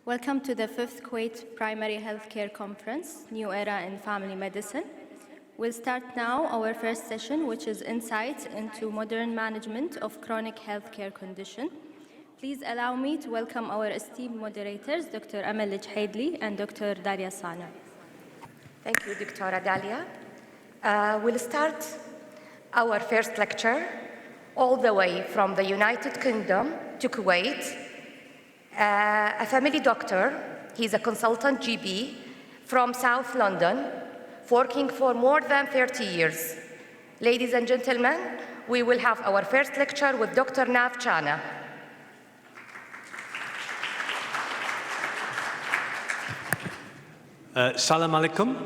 Welcome to the 5th Kuwait Primary Healthcare Conference, New Era in Family Medicine. We'll start now our first session, which is Insights into Modern Management of Chronic Healthcare Condition. Please allow me to welcome our esteemed moderators, Dr. Amal Haidli and Dr. Daria Sana. Thank you, Dr. Dalia. We'll start our first lecture all the way from the United Kingdom to Kuwait. A family doctor, he's a consultant GP from South London, working for more than 30 years. Ladies and gentlemen, we will have our first lecture with Dr. Nav Chana. Salam alaikum.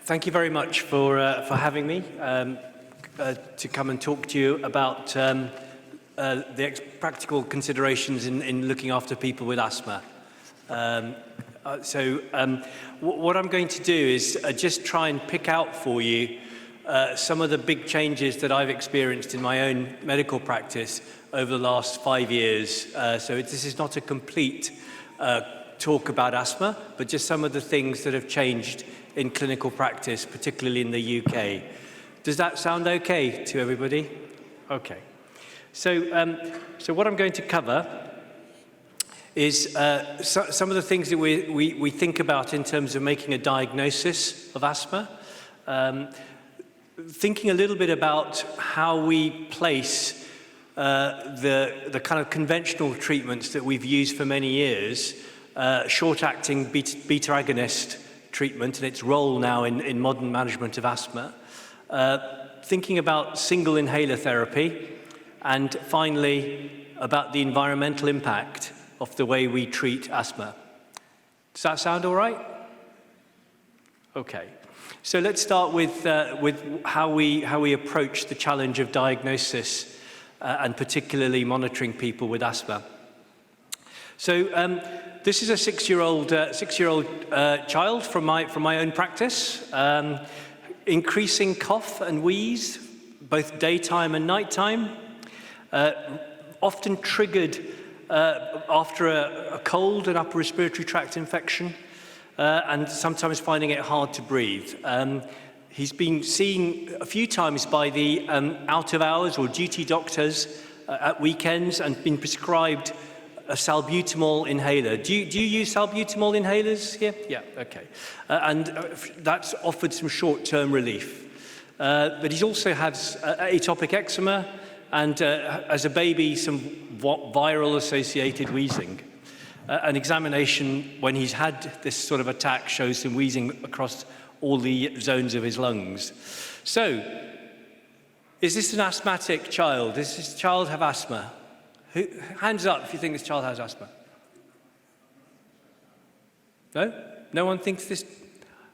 Thank you very much for having me to come and talk to you about the practical considerations in looking after people with asthma. What I'm going to do is just try and pick out for you some of the big changes that I've experienced in my own medical practice over the last 5 years. So this is not a complete talk about asthma, but just some of the things that have changed in clinical practice, particularly in the UK. Does that sound okay to everybody? Okay. So what I'm going to cover is some of the things that we think about in terms of making a diagnosis of asthma, thinking a little bit about how we place the kind of conventional treatments that we've used for many years, short-acting beta agonist treatment and its role now in modern management of asthma, thinking about single inhaler therapy, and finally about the environmental impact of the way we treat asthma. Does that sound all right? Okay. So let's start with how we approach the challenge of diagnosis and particularly monitoring people with asthma. So this is a six-year-old child from my own practice, increasing cough and wheeze, both daytime and nighttime, often triggered after a cold and upper respiratory tract infection, and sometimes finding it hard to breathe. He's been seen a few times by the out-of-hours or duty doctors at weekends and been prescribed a salbutamol inhaler. Do you use salbutamol inhalers here? Yeah, okay. And that's offered some short-term relief. But he also has atopic eczema and, as a baby, some viral-associated wheezing. An examination when he's had this sort of attack shows some wheezing across all the zones of his lungs. So, is this an asthmatic child? Does this child have asthma? Hands up if you think this child has asthma. No? No one thinks this?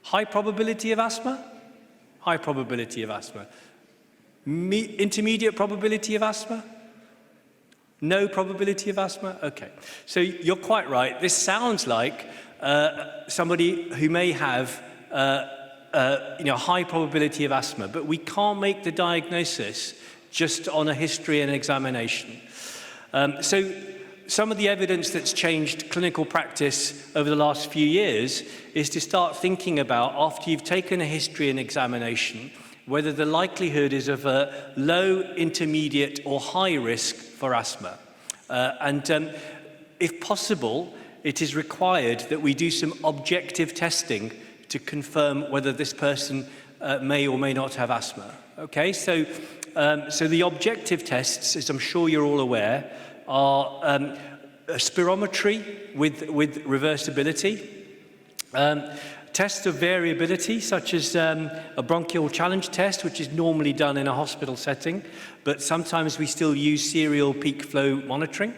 High probability of asthma? High probability of asthma. Intermediate probability of asthma? No probability of asthma? Okay. So you're quite right. This sounds like somebody who may have high probability of asthma, but we can't make the diagnosis just on a history and examination. So some of the evidence that's changed clinical practice over the last few years is to start thinking about, after you've taken a history and examination, whether the likelihood is of a low, intermediate, or high risk for asthma. If possible, it is required that we do some objective testing to confirm whether this person may or may not have asthma. Okay, so the objective tests, as I'm sure you're all aware, are spirometry with reversibility, tests of variability, such as a bronchial challenge test, which is normally done in a hospital setting, but sometimes we still use serial peak flow monitoring.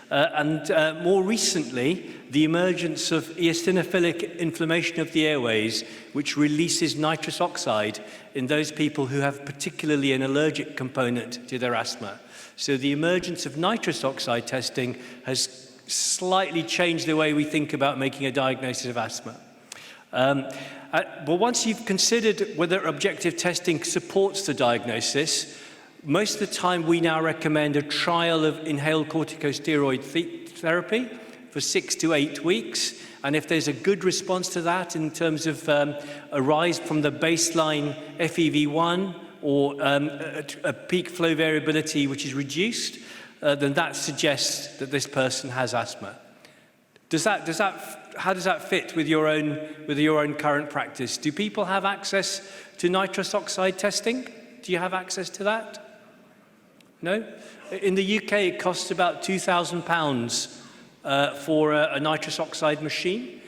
More recently, the emergence of eosinophilic inflammation of the airways, which releases nitrous oxide in those people who have particularly an allergic component to their asthma. So the emergence of nitrous oxide testing has slightly changed the way we think about making a diagnosis of asthma. But once you've considered whether objective testing supports the diagnosis, most of the time we now recommend a trial of inhaled corticosteroid therapy for 6 to 8 weeks. And if there's a good response to that in terms of a rise from the baseline FEV1 or a peak flow variability which is reduced, then that suggests that this person has asthma. How does that fit with your own current practice? Do people have access to nitrous oxide testing? Do you have access to that? No? In the UK, it costs about £2,000 for a nitrous oxide machine,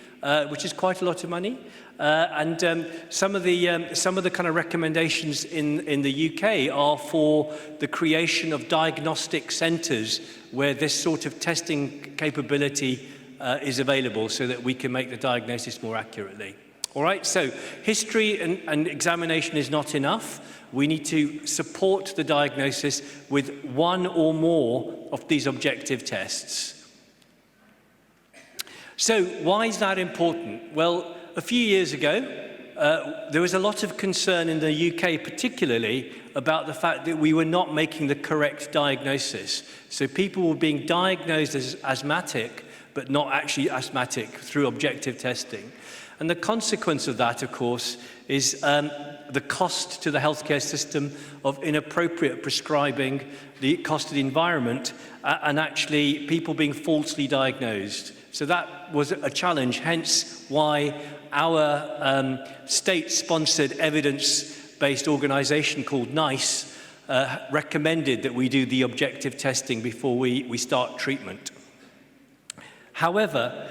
which is quite a lot of money. Some of the kind of recommendations in the UK are for the creation of diagnostic centres where this sort of testing capability is available so that we can make the diagnosis more accurately. All right, so history and examination is not enough. We need to support the diagnosis with one or more of these objective tests. So why is that important? Well, a few years ago, there was a lot of concern in the UK particularly about the fact that we were not making the correct diagnosis. So people were being diagnosed as asthmatic, but not actually asthmatic through objective testing. And the consequence of that, of course, is the cost to the healthcare system of inappropriate prescribing, the cost of the environment, and actually people being falsely diagnosed. So that was a challenge, hence why our state-sponsored evidence-based organisation called NICE recommended that we do the objective testing before we start treatment. However,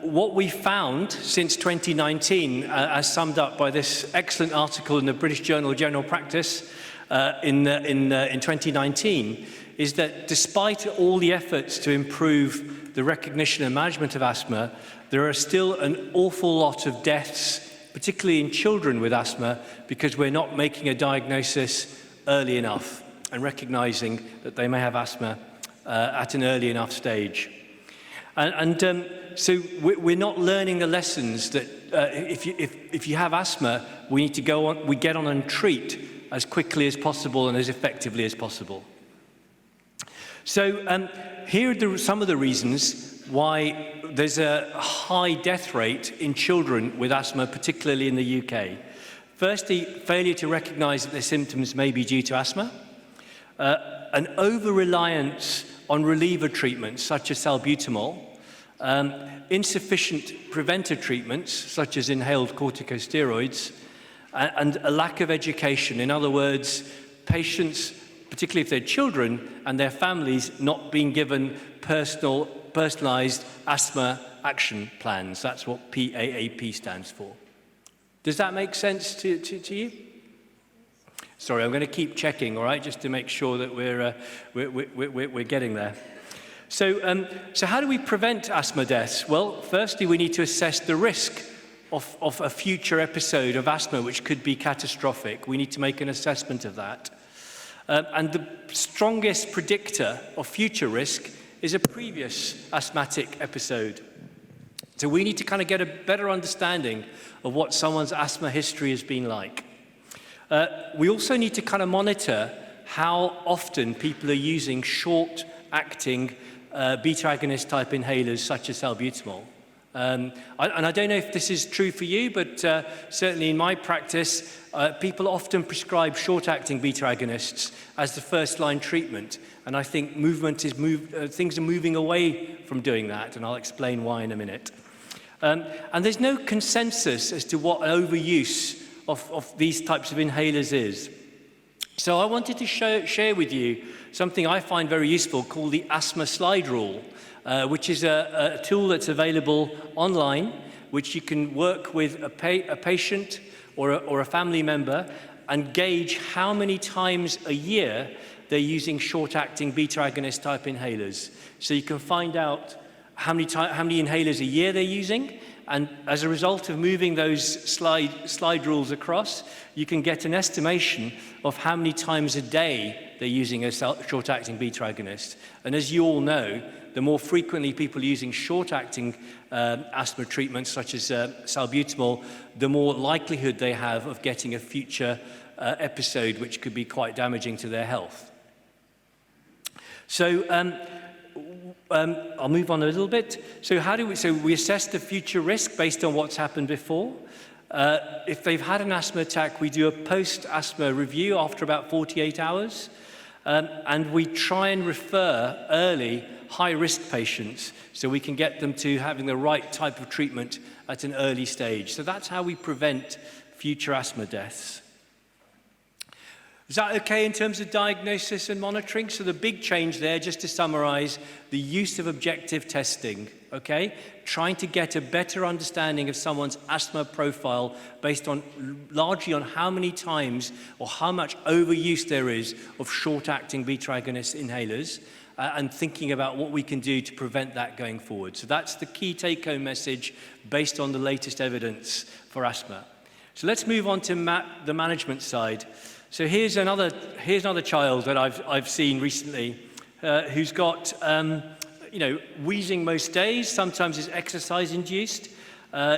what we found since 2019, as summed up by this excellent article in the British Journal of General Practice in 2019, is that despite all the efforts to improve the recognition and management of asthma, there are still an awful lot of deaths, particularly in children with asthma, because we're not making a diagnosis early enough and recognising that they may have asthma at an early enough stage. So we're not learning the lessons that if you have asthma, we get on and treat as quickly as possible and as effectively as possible. So here are some of the reasons why there's a high death rate in children with asthma, particularly in the UK. Firstly, failure to recognise that their symptoms may be due to asthma, an over-reliance on reliever treatments such as salbutamol, insufficient preventive treatments such as inhaled corticosteroids, and a lack of education. In other words, patients, particularly if they're children, and their families not being given personalised asthma action plans. That's what PAAP stands for. Does that make sense to you? Sorry, I'm going to keep checking, all right, just to make sure that we're getting there. So how do we prevent asthma deaths? Well, firstly, we need to assess the risk of a future episode of asthma, which could be catastrophic. We need to make an assessment of that. And the strongest predictor of future risk is a previous asthmatic episode. So we need to kind of get a better understanding of what someone's asthma history has been like. We also need to kind of monitor how often people are using short-acting beta agonist type inhalers such as salbutamol. And I don't know if this is true for you, but certainly in my practice, people often prescribe short-acting beta agonists as the first-line treatment. And I think things are moving away from doing that, and I'll explain why in a minute. And there's no consensus as to what overuse of these types of inhalers is. So I wanted to share with you something I find very useful called the asthma slide rule, which is a tool that's available online, which you can work with a patient or a family member and gauge how many times a year they're using short-acting beta agonist type inhalers. So you can find out how many inhalers a year they're using, and as a result of moving those slide rules across, you can get an estimation of how many times a day they're using a short-acting beta agonist. And as you all know, the more frequently people are using short-acting asthma treatments such as salbutamol, the more likelihood they have of getting a future episode which could be quite damaging to their health. So I'll move on a little bit. So so we assess the future risk based on what's happened before. If they've had an asthma attack, we do a post-asthma review after about 48 hours. And we try and refer early high-risk patients so we can get them to having the right type of treatment at an early stage. So that's how we prevent future asthma deaths. Is that okay in terms of diagnosis and monitoring? So the big change there, just to summarize, the use of objective testing, okay? Trying to get a better understanding of someone's asthma profile based on largely on how many times or how much overuse there is of short-acting beta-agonist inhalers, and thinking about what we can do to prevent that going forward. So that's the key take-home message based on the latest evidence for asthma. So let's move on to the management side. So here's another child that I've seen recently who's got wheezing most days, sometimes is exercise-induced,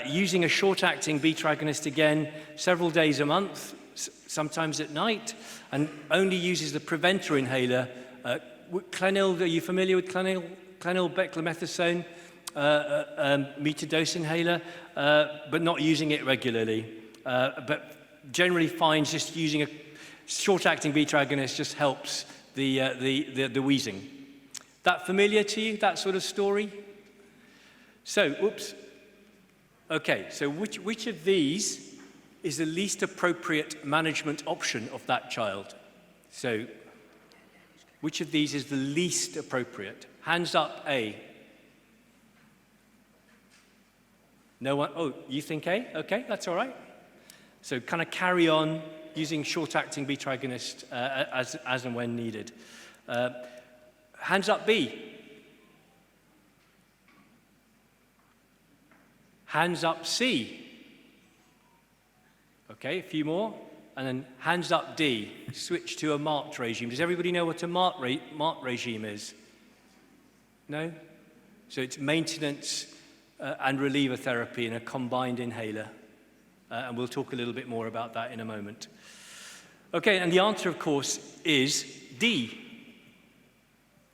using a short-acting beta-agonist again several days a month, sometimes at night, and only uses the preventer inhaler. Clenil, are you familiar with Clenil? Clenil beclomethasone metered-dose inhaler, but not using it regularly. But generally finds just using a short-acting beta-agonist just helps the wheezing. That familiar to you, that sort of story? So, oops. Okay, so which of these is the least appropriate management option of that child? So, which of these is the least appropriate? Hands up, A. No one? Oh, you think A? Okay, that's all right. So kind of carry on using short-acting beta-agonist as and when needed. Hands up, B. Hands up, C. Okay, a few more. And then hands up, D. Switch to a MART regime. Does everybody know what a MART regime is? No? So it's maintenance and reliever therapy in a combined inhaler. And we'll talk a little bit more about that in a moment. Okay, and the answer, of course, is D.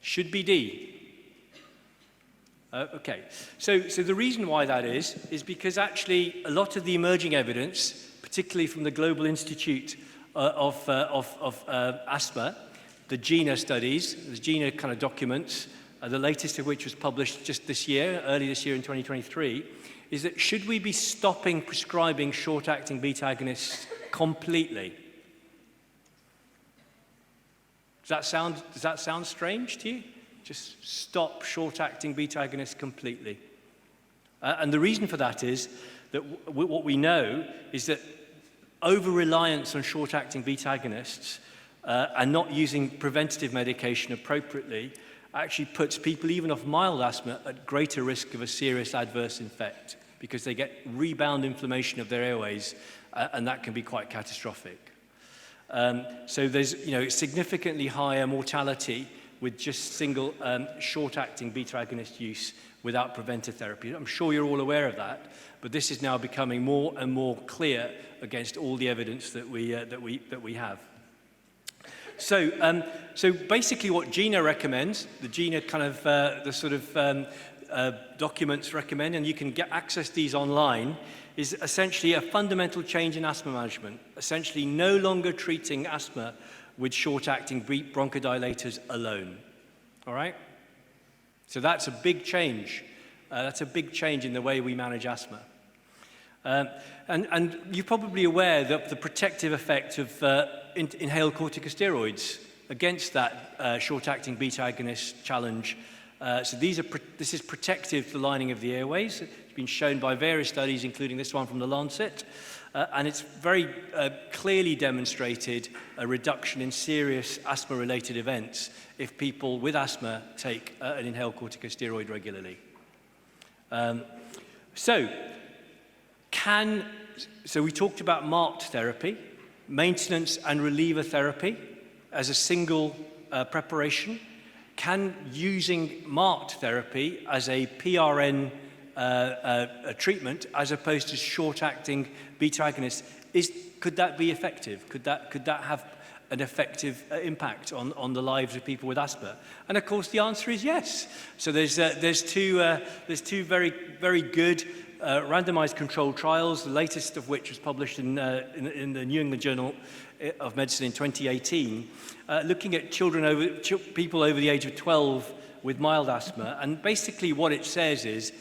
Should be D. Okay, so the reason why that is because actually a lot of the emerging evidence, particularly from the Global Institute of Asthma, the GINA studies, the GINA kind of documents, the latest of which was published just this year, early this year in 2023, is that should we be stopping prescribing short-acting beta-agonists completely? Does that sound strange to you? Just stop short-acting beta-agonists completely. And the reason for that is that what we know is that over-reliance on short-acting beta-agonists and not using preventative medication appropriately actually puts people even off mild asthma at greater risk of a serious adverse effect because they get rebound inflammation of their airways, and that can be quite catastrophic. So there's significantly higher mortality with just single short-acting beta-agonist use without preventive therapy. I'm sure you're all aware of that, but this is now becoming more and more clear against all the evidence that we have. So basically what GINA recommends, the GINA kind of, the sort of documents recommend, and you can access these online, is essentially a fundamental change in asthma management, essentially no longer treating asthma with short-acting bronchodilators alone, all right? So that's a big change. That's a big change in the way we manage asthma. And you're probably aware that the protective effect of inhaled corticosteroids against that short-acting beta-agonist challenge. So this is protective to the lining of the airways. It's been shown by various studies, including this one from the Lancet. And it's very clearly demonstrated a reduction in serious asthma-related events if people with asthma take an inhaled corticosteroid regularly. So we talked about MART therapy, maintenance and reliever therapy as a single preparation. Can using MART therapy as a PRN a treatment as opposed to short-acting beta-agonists, could that be effective? Could that have an effective impact on the lives of people with asthma? And of course, the answer is yes. So there's two very, very good randomized controlled trials, the latest of which was published in the New England Journal of Medicine in 2018, looking at people over the age of 12 with mild asthma. And basically what it says is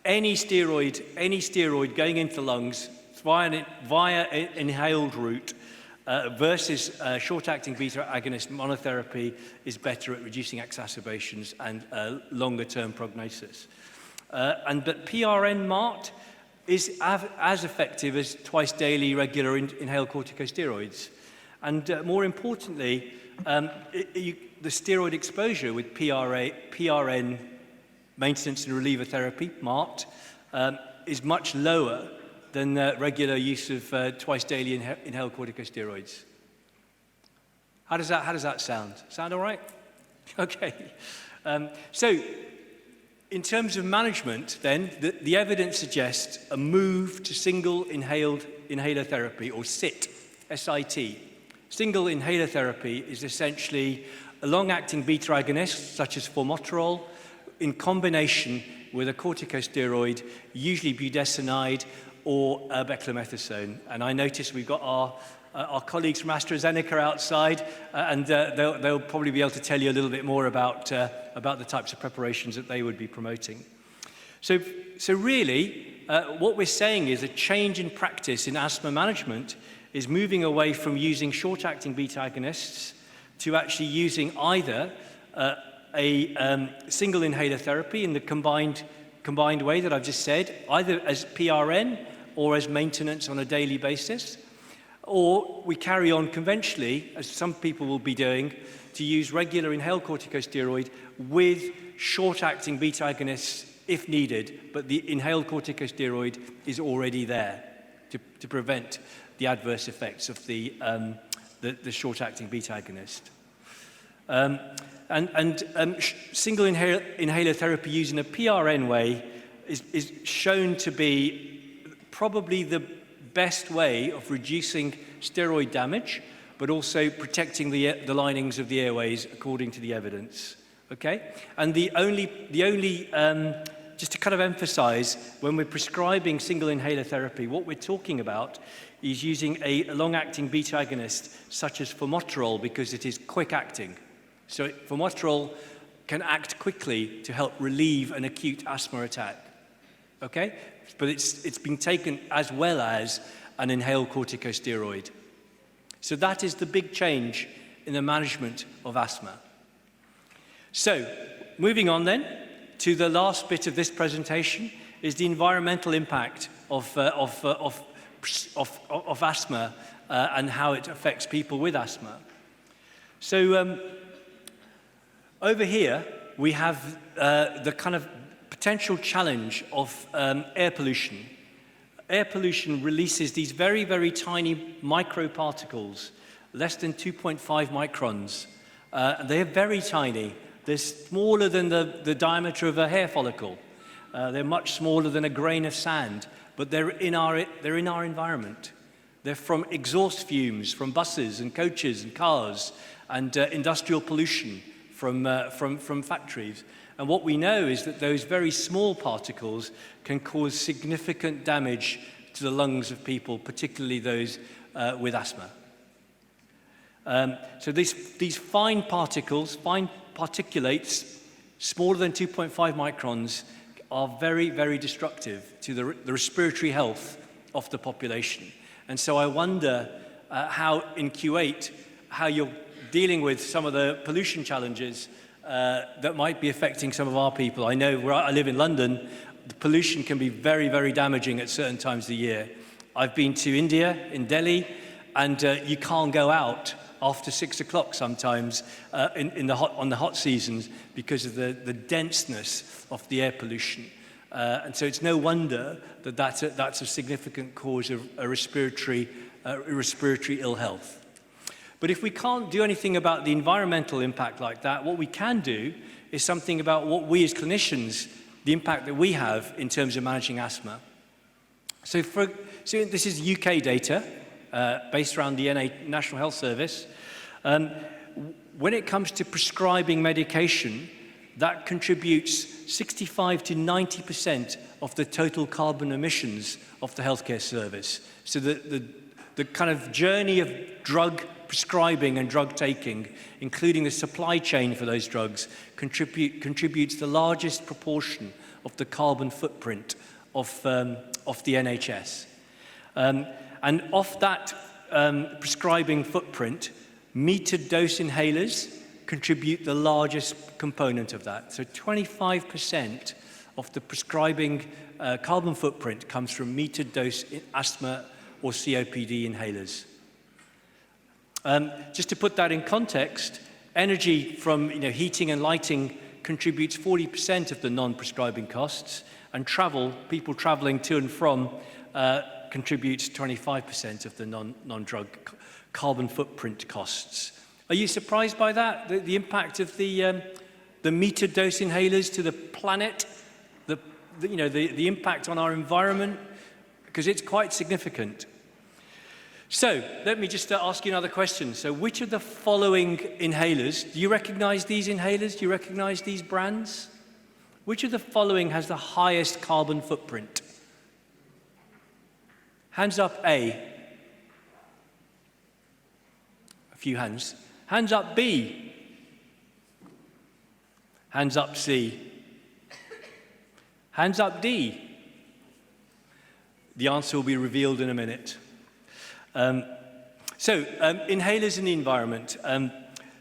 any steroid going into the lungs via inhaled route versus short-acting beta agonist monotherapy is better at reducing exacerbations and longer-term prognosis. But PRN MART is as effective as twice-daily regular inhaled corticosteroids. And more importantly, the steroid exposure with PRN maintenance and reliever therapy, MART, is much lower than regular use of twice-daily inhaled corticosteroids. How does that sound? Sound all right? Okay. So, in terms of management, then, the evidence suggests a move to single inhaler therapy, or SIT, S-I-T. Single inhaler therapy is essentially a long-acting beta agonist, such as formoterol, in combination with a corticosteroid, usually budesonide or beclomethasone. And I notice we've got our colleagues from AstraZeneca outside, and they'll probably be able to tell you a little bit more about the types of preparations that they would be promoting. So really, what we're saying is a change in practice in asthma management is moving away from using short-acting beta agonists to actually using either a single inhaler therapy in the combined way that I've just said, either as PRN or as maintenance on a daily basis, or we carry on conventionally, as some people will be doing, to use regular inhaled corticosteroid with short-acting beta agonists if needed, but the inhaled corticosteroid is already there to prevent the adverse effects of the short-acting beta agonist. Single inhaler therapy used in a PRN way is shown to be probably the best way of reducing steroid damage, but also protecting the linings of the airways according to the evidence. Okay, and the only just to kind of emphasize, when we're prescribing single inhaler therapy, what we're talking about is using a long-acting beta agonist such as formoterol, because it is quick-acting. So formoterol can act quickly to help relieve an acute asthma attack. Okay, but it's been taken as well as an inhaled corticosteroid. So that is the big change in the management of asthma. So, moving on then to the last bit of this presentation is the environmental impact of asthma and how it affects people with asthma. So, over here we have the kind of potential challenge of air pollution. Air pollution releases these very, very tiny microparticles, less than 2.5 microns. They are very tiny. They're smaller than the diameter of a hair follicle. They're much smaller than a grain of sand, but they're in our environment. They're from exhaust fumes from buses and coaches and cars, and industrial pollution from factories. And what we know is that those very small particles can cause significant damage to the lungs of people, particularly those with asthma. So these fine particles, fine particulates, smaller than 2.5 microns, are very, very destructive to the respiratory health of the population. And so I wonder how in Kuwait, how you're dealing with some of the pollution challenges that might be affecting some of our people. I know where I live in London, the pollution can be very, very damaging at certain times of the year. I've been to India, in Delhi, and you can't go out after 6 o'clock sometimes on the hot seasons because of the denseness of the air pollution. And so it's no wonder that that's a significant cause of respiratory ill health. But if we can't do anything about the environmental impact like that, what we can do is something about what we as clinicians, the impact that we have in terms of managing asthma. So this is UK data based around the National Health Service. When it comes to prescribing medication, that contributes 65 to 90% of the total carbon emissions of the healthcare service. So the kind of journey of drug prescribing and drug taking, including the supply chain for those drugs, contributes the largest proportion of the carbon footprint of the NHS. And of that prescribing footprint, metered dose inhalers contribute the largest component of that. So 25% of the prescribing carbon footprint comes from metered dose asthma or COPD inhalers. Just to put that in context, energy from heating and lighting contributes 40% of the non-prescribing costs, and people traveling to and from contributes 25% of the non-drug carbon footprint costs. Are you surprised by that? The impact of the metered dose inhalers to the planet, the impact on our environment, because it's quite significant. So let me just ask you another question. So which of the following inhalers, do you recognize these inhalers? Do you recognize these brands? Which of the following has the highest carbon footprint? Hands up A. A few hands. Hands up B. Hands up C. Hands up D. The answer will be revealed in a minute. Inhalers in the environment.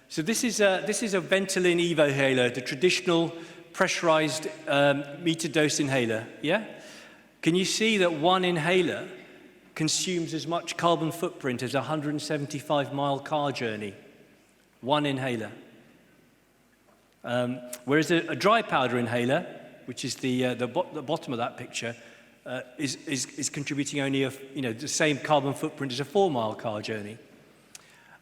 So this is a Ventolin Evo inhaler, the traditional pressurized metered dose inhaler. Yeah? Can you see that one inhaler consumes as much carbon footprint as a 175-mile car journey? One inhaler. Whereas a dry powder inhaler, which is the bottom of that picture, is contributing only the same carbon footprint as a 4-mile car journey.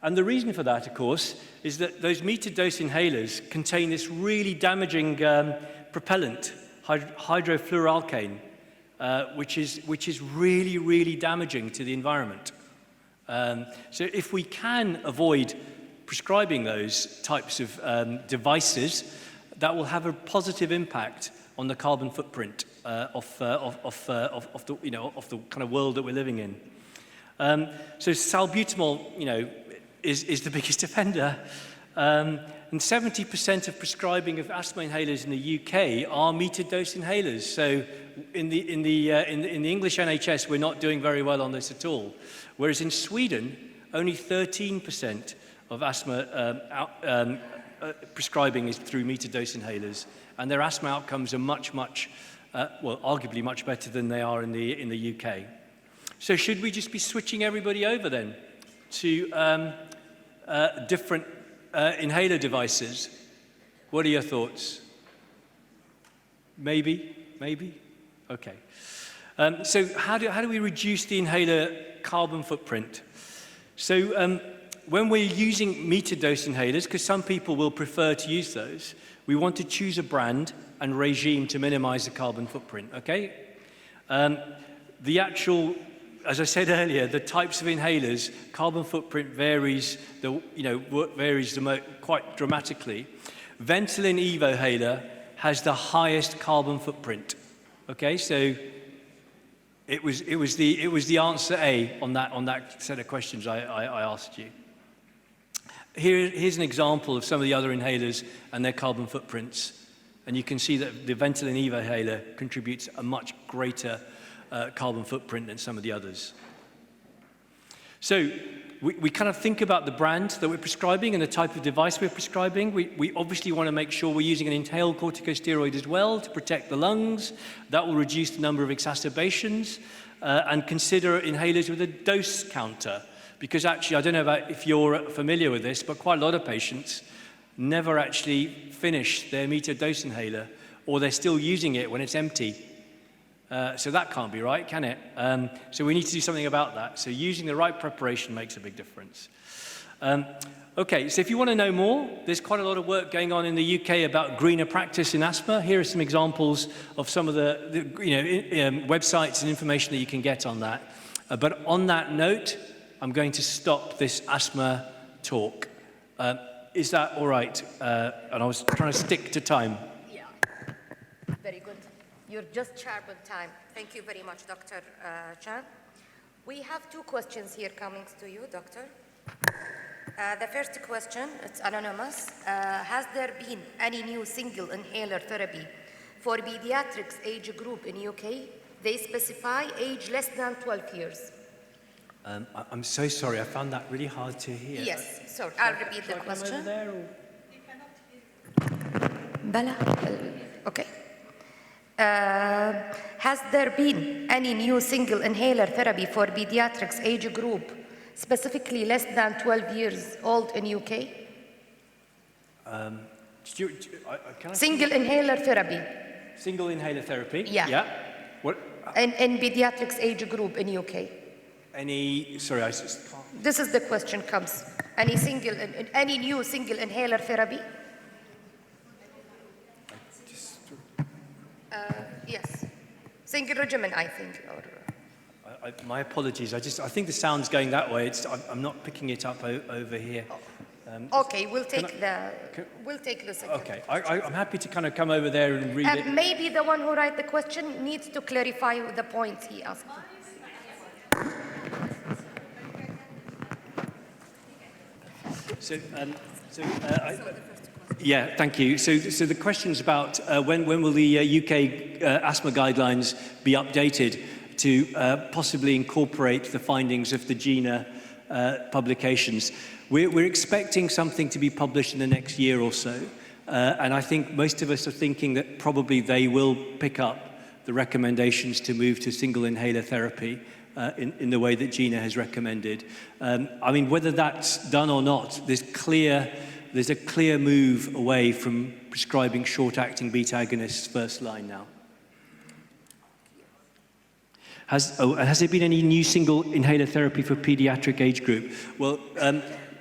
And the reason for that, of course, is that those metered dose inhalers contain this really damaging propellant, hydrofluoralkane, which is really, really damaging to the environment. So if we can avoid prescribing those types of devices, that will have a positive impact on the carbon footprint of the kind of world that we're living in. So salbutamol, is the biggest offender. And 70% of prescribing of asthma inhalers in the UK are metered dose inhalers. So in the English NHS, we're not doing very well on this at all. Whereas in Sweden, only 13% of asthma prescribing is through metered dose inhalers, and their asthma outcomes are arguably much better than they are in the UK. So should we just be switching everybody over then to different inhaler devices? What are your thoughts? Maybe? Okay. So how do we reduce the inhaler carbon footprint? So when we're using metered dose inhalers, because some people will prefer to use those, we want to choose a brand and regime to minimize the carbon footprint, okay? The actual, as I said earlier, the types of inhalers, carbon footprint varies quite dramatically. Ventolin Evo inhaler has the highest carbon footprint, okay? So it was the answer A on that set of questions I asked you. Here's an example of some of the other inhalers and their carbon footprints. And you can see that the Ventolin Evo inhaler contributes a much greater carbon footprint than some of the others. So we kind of think about the brand that we're prescribing and the type of device we're prescribing. We obviously want to make sure we're using an inhaled corticosteroid as well to protect the lungs. That will reduce the number of exacerbations. And consider inhalers with a dose counter. Because actually, I don't know if you're familiar with this, but quite a lot of patients never actually finish their metered dose inhaler, or they're still using it when it's empty. So that can't be right, can it? So we need to do something about that. So using the right preparation makes a big difference. Okay, so if you want to know more, there's quite a lot of work going on in the UK about greener practice in asthma. Here are some examples of some of the websites and information that you can get on that. But on that note, I'm going to stop this asthma talk. Is that all right? And I was trying to stick to time. Yeah, very good. You're just sharp on time. Thank you very much, Dr. Chan. We have 2 questions here coming to you, Doctor. The first question, it's anonymous. Has there been any new single inhaler therapy for pediatrics age group in UK? They specify age less than 12 years. I'm so sorry, I found that really hard to hear. Yes, sorry, I'll repeat the question. Bala? Okay. Has there been any new single inhaler therapy for pediatrics age group, specifically less than 12 years old in UK? Single inhaler therapy. Single inhaler therapy? Yeah. Yeah. What? In pediatrics age group in UK. Sorry, I just can't. This is the question comes. Any new single inhaler therapy? Yes. Single regimen, I think. My apologies. I think the sound's going that way. I'm not picking it up over here. Okay, we'll take the second. Okay, I'm happy to kind of come over there and read it. Maybe the one who write the question needs to clarify the points he asked. Yeah, thank you. So the question's about when will the UK asthma guidelines be updated to possibly incorporate the findings of the GINA publications. We're expecting something to be published in the next year or so, and I think most of us are thinking that probably they will pick up the recommendations to move to single inhaler therapy in the way that GINA has recommended. I mean, whether that's done or not, there's a clear move away from prescribing short-acting beta agonists first line now. Has there been any new single inhaler therapy for pediatric age group? Well,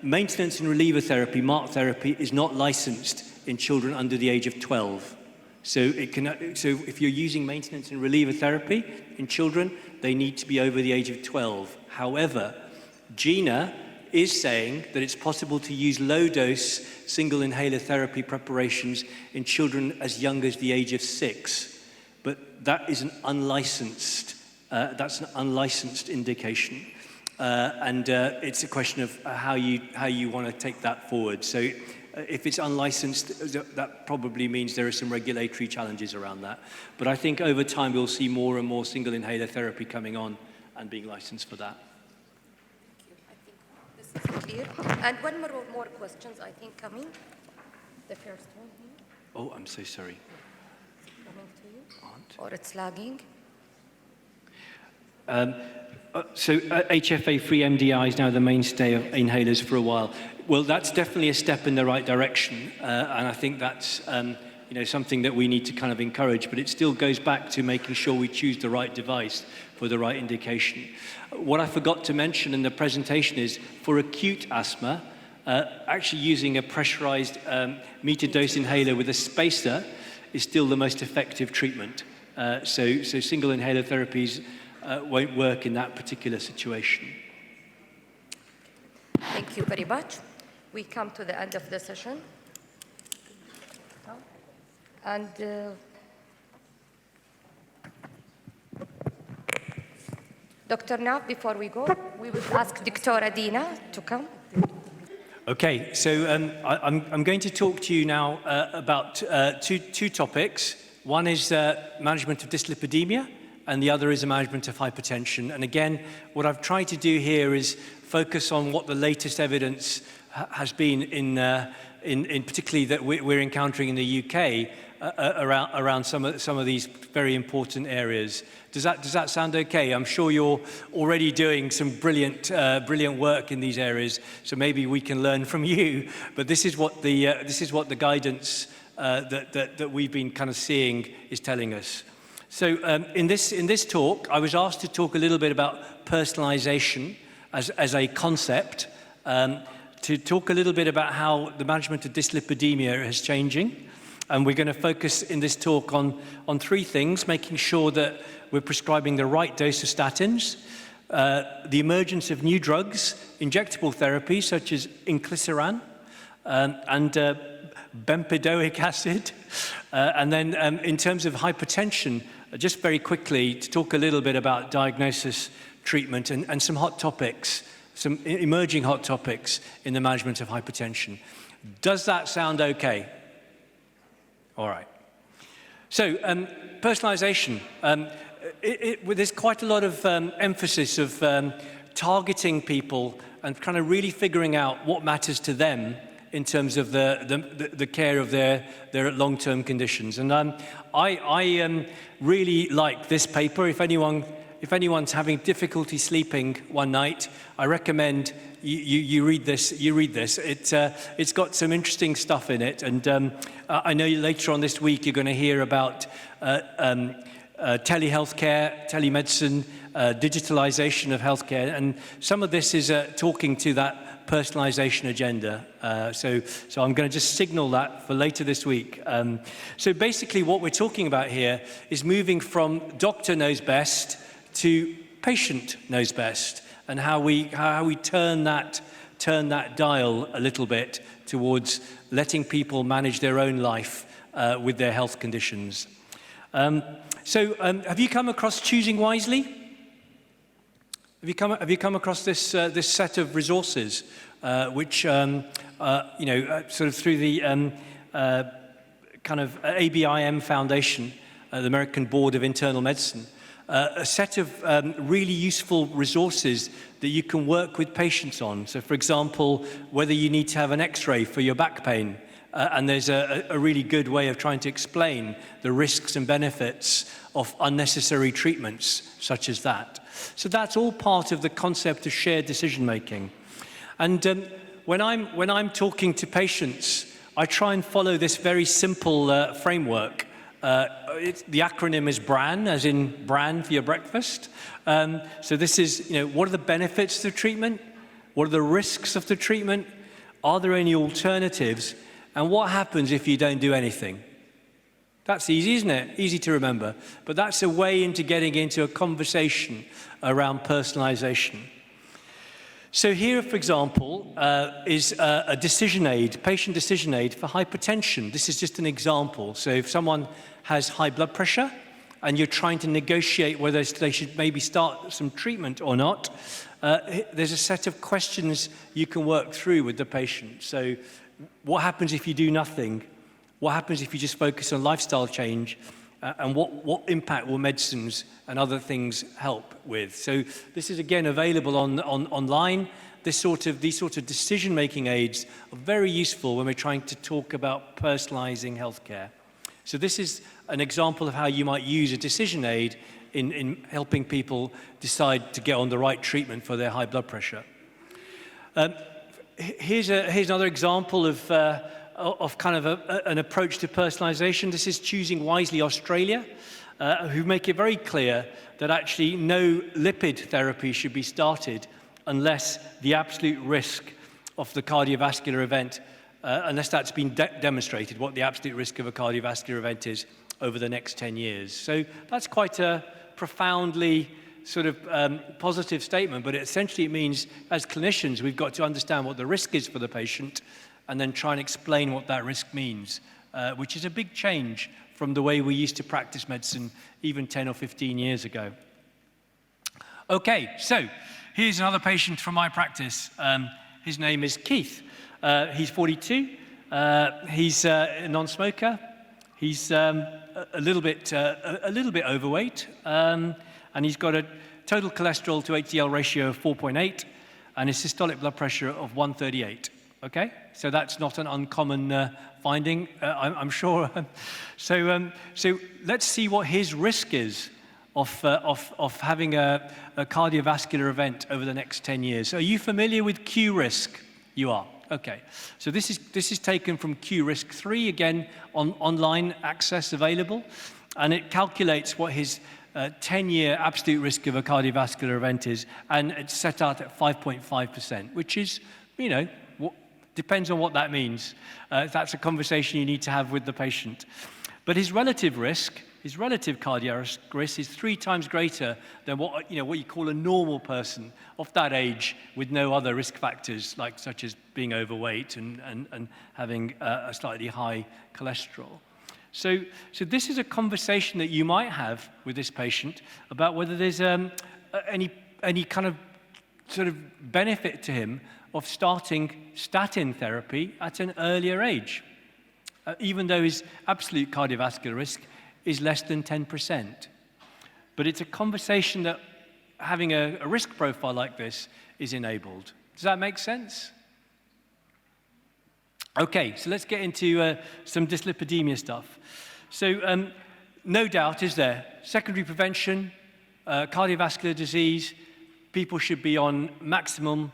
maintenance and reliever therapy, MARC therapy, is not licensed in children under the age of 12. So if you're using maintenance and reliever therapy in children, they need to be over the age of 12. However, GINA is saying that it's possible to use low-dose single inhaler therapy preparations in children as young as the age of 6. But that is an unlicensed indication. And it's a question of how you want to take that forward. So if it's unlicensed, that probably means there are some regulatory challenges around that. But I think over time we'll see more and more single inhaler therapy coming on and being licensed for that. This is clear. And one more questions, I think, coming. The first one here. Oh, I'm so sorry. Coming to you. Or it's lagging. So HFA-free MDI is now the mainstay of inhalers for a while. Well, that's definitely a step in the right direction, and I think that's something that we need to kind of encourage, but it still goes back to making sure we choose the right device for the right indication. What I forgot to mention in the presentation is, for acute asthma, actually using a pressurized metered-dose inhaler with a spacer is still the most effective treatment. So single inhaler therapies won't work in that particular situation. Thank you very much. We come to the end of the session. And Dr. Nav, before we go, we will ask Dr. Dina to come. Okay, so I'm going to talk to you now about two topics. One is management of dyslipidemia, and the other is a management of hypertension. And again, what I've tried to do here is focus on what the latest evidence has been in particularly that we're encountering in the UK around some of these very important areas. Does that sound okay? I'm sure you're already doing some brilliant work in these areas, so maybe we can learn from you. But this is what the guidance that we've been kind of seeing is telling us. So in this talk, I was asked to talk a little bit about personalization as a concept, to talk a little bit about how the management of dyslipidemia is changing. And we're going to focus in this talk on three things: making sure that we're prescribing the right dose of statins, the emergence of new drugs, injectable therapies such as inclisiran, and bempedoic acid. And then in terms of hypertension, just very quickly to talk a little bit about diagnosis, treatment, and some hot topics, some emerging hot topics in the management of hypertension. Does that sound okay? All right. So, personalization. There's quite a lot of emphasis of targeting people and kind of really figuring out what matters to them in terms of the care of their long-term conditions. And I really like this paper. If anyone's having difficulty sleeping one night, I recommend you read this. It's got some interesting stuff in it, and I know later on this week you're going to hear about telehealthcare, telemedicine, digitalization of healthcare, and some of this is talking to that personalization agenda. So I'm going to just signal that for later this week. So basically what we're talking about here is moving from doctor knows best to patient knows best, and how we turn that dial a little bit towards letting people manage their own life with their health conditions. So have you come across Choosing Wisely? Have you come across this set of resources, which sort of through the kind of ABIM Foundation, the American Board of Internal Medicine, a set of really useful resources that you can work with patients on. So, for example, whether you need to have an X-ray for your back pain, and there's a really good way of trying to explain the risks and benefits of unnecessary treatments such as that. So that's all part of the concept of shared decision making. And when I'm talking to patients, I try and follow this very simple framework. The acronym is BRAN, as in bran for your breakfast. So this is, what are the benefits of the treatment? What are the risks of the treatment? Are there any alternatives? And what happens if you don't do anything? That's easy, isn't it? Easy to remember. But that's a way into getting into a conversation around personalization. So here, for example, is a decision aid, patient decision aid for hypertension. This is just an example. So if someone has high blood pressure and you're trying to negotiate whether they should maybe start some treatment or not, there's a set of questions you can work through with the patient. So what happens if you do nothing? What happens if you just focus on lifestyle change? And what impact will medicines and other things help with? So this is again available online. These sort of decision-making aids are very useful when we're trying to talk about personalizing healthcare. So this is an example of how you might use a decision aid in helping people decide to get on the right treatment for their high blood pressure. Here's another example of kind of an approach to personalization. This is Choosing Wisely Australia, who make it very clear that actually no lipid therapy should be started unless the absolute risk of the cardiovascular event, unless that's been demonstrated, what the absolute risk of a cardiovascular event is over the next 10 years. So that's quite a profoundly sort of positive statement, but essentially it means as clinicians we've got to understand what the risk is for the patient and then try and explain what that risk means, which is a big change from the way we used to practice medicine even 10 or 15 years ago. Okay, so here's another patient from my practice. His name is Keith. He's 42. He's a non-smoker. He's a little bit overweight, and he's got a total cholesterol to HDL ratio of 4.8 and a systolic blood pressure of 138. Okay, so that's not an uncommon finding, I'm sure. So let's see what his risk is of having a cardiovascular event over the next 10 years. So are you familiar with Q risk? You are. Okay. So this is taken from Q risk 3, again on online access available, and it calculates what his 10-year absolute risk of a cardiovascular event is, and it's set out at 5.5%, which is, depends on what that means. That's a conversation you need to have with the patient. But his relative risk his relative cardiac risk is 3 times greater than what you call a normal person of that age with no other risk factors, such as being overweight and having a slightly high cholesterol. So this is a conversation that you might have with this patient about whether there's any kind of sort of benefit to him of starting statin therapy at an earlier age, even though his absolute cardiovascular risk is less than 10%. But it's a conversation that having a risk profile like this is enabled. Does that make sense? Okay, so let's get into some dyslipidemia stuff. So no doubt, is there, secondary prevention, cardiovascular disease, people should be on maximum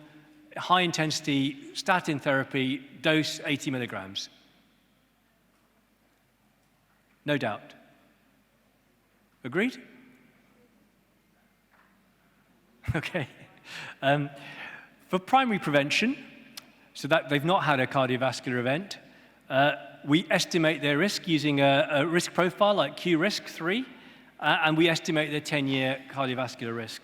high-intensity statin therapy, dose 80 milligrams. No doubt. Agreed? Okay. For primary prevention, so that they've not had a cardiovascular event, we estimate their risk using a risk profile like Q-risk 3, and we estimate their 10-year cardiovascular risk.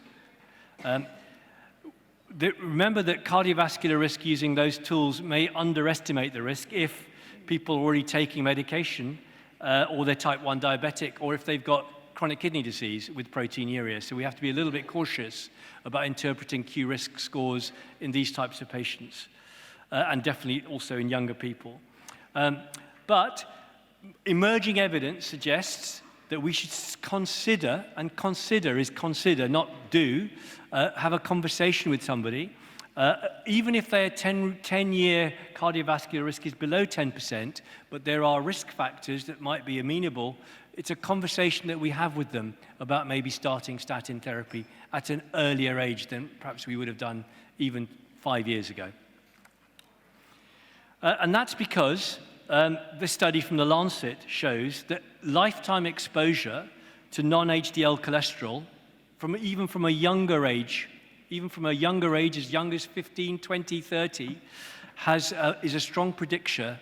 Remember that cardiovascular risk using those tools may underestimate the risk if people are already taking medication or they're type 1 diabetic, or if they've got chronic kidney disease with proteinuria. So we have to be a little bit cautious about interpreting Q-risk scores in these types of patients, and definitely also in younger people. But emerging evidence suggests that we should consider, and consider is consider, not do, have a conversation with somebody, even if their 10-year cardiovascular risk is below 10%, but there are risk factors that might be amenable. It's a conversation that we have with them about maybe starting statin therapy at an earlier age than perhaps we would have done even 5 years ago. And that's because this study from the Lancet shows that lifetime exposure to non-HDL cholesterol, even from a younger age, as young as 15, 20, 30, is a strong predictor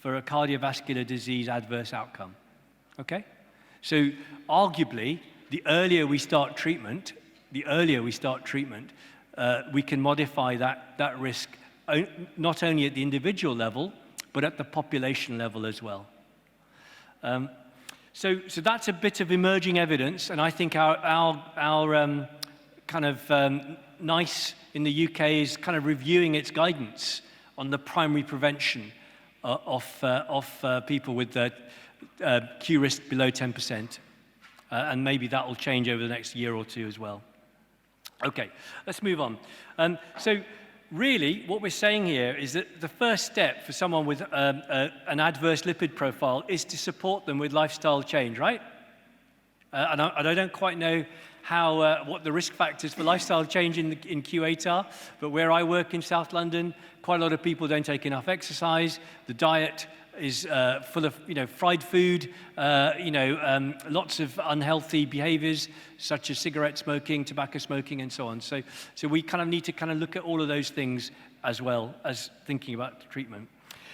for a cardiovascular disease adverse outcome. Okay? So arguably, the earlier we start treatment, we can modify that risk not only at the individual level, but at the population level as well. So that's a bit of emerging evidence, and I think our kind of NICE in the UK is kind of reviewing its guidance on the primary prevention of people with Q risk below 10%, and maybe that will change over the next year or two as well. Okay, let's move on. So really, what we're saying here is that the first step for someone with an adverse lipid profile is to support them with lifestyle change, right? And I don't quite know what the risk factors for lifestyle change in Kuwait are, but where I work in South London, quite a lot of people don't take enough exercise. The diet is full of fried food, lots of unhealthy behaviors such as cigarette smoking, tobacco smoking, and so on. So we kind of need to kind of look at all of those things as well as thinking about the treatment.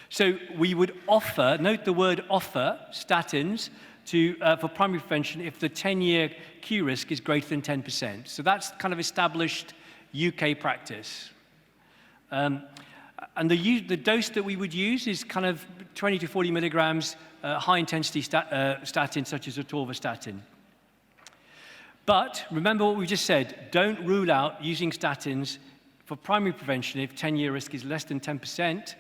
So we would offer, note the word offer, statins for primary prevention if the 10-year Q risk is greater than 10%. So that's kind of established UK practice. And the dose that we would use is kind of 20 to 40 milligrams high-intensity statin, such as atorvastatin. But remember what we just said, don't rule out using statins for primary prevention if 10-year risk is less than 10%,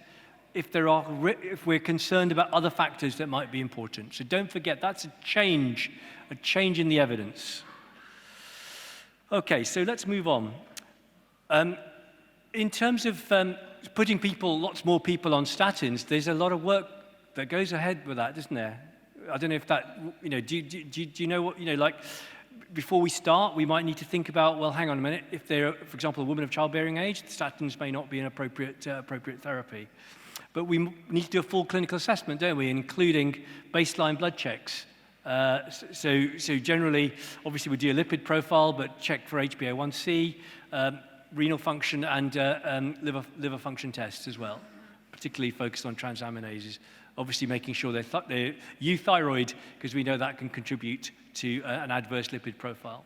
if we're concerned about other factors that might be important. So don't forget, that's a change in the evidence. Okay, so let's move on. In terms of putting lots more people on statins, there's a lot of work that goes ahead with that, isn't there? I don't know if that, do you know what, like, before we start, we might need to think about, well, hang on a minute, if they're, for example, a woman of childbearing age, statins may not be an appropriate therapy. But we need to do a full clinical assessment, don't we, including baseline blood checks. So generally, obviously, we do a lipid profile, but check for HbA1c, renal function, and liver function tests as well, particularly focused on transaminases obviously making sure they're euthyroid, because we know that can contribute to an adverse lipid profile.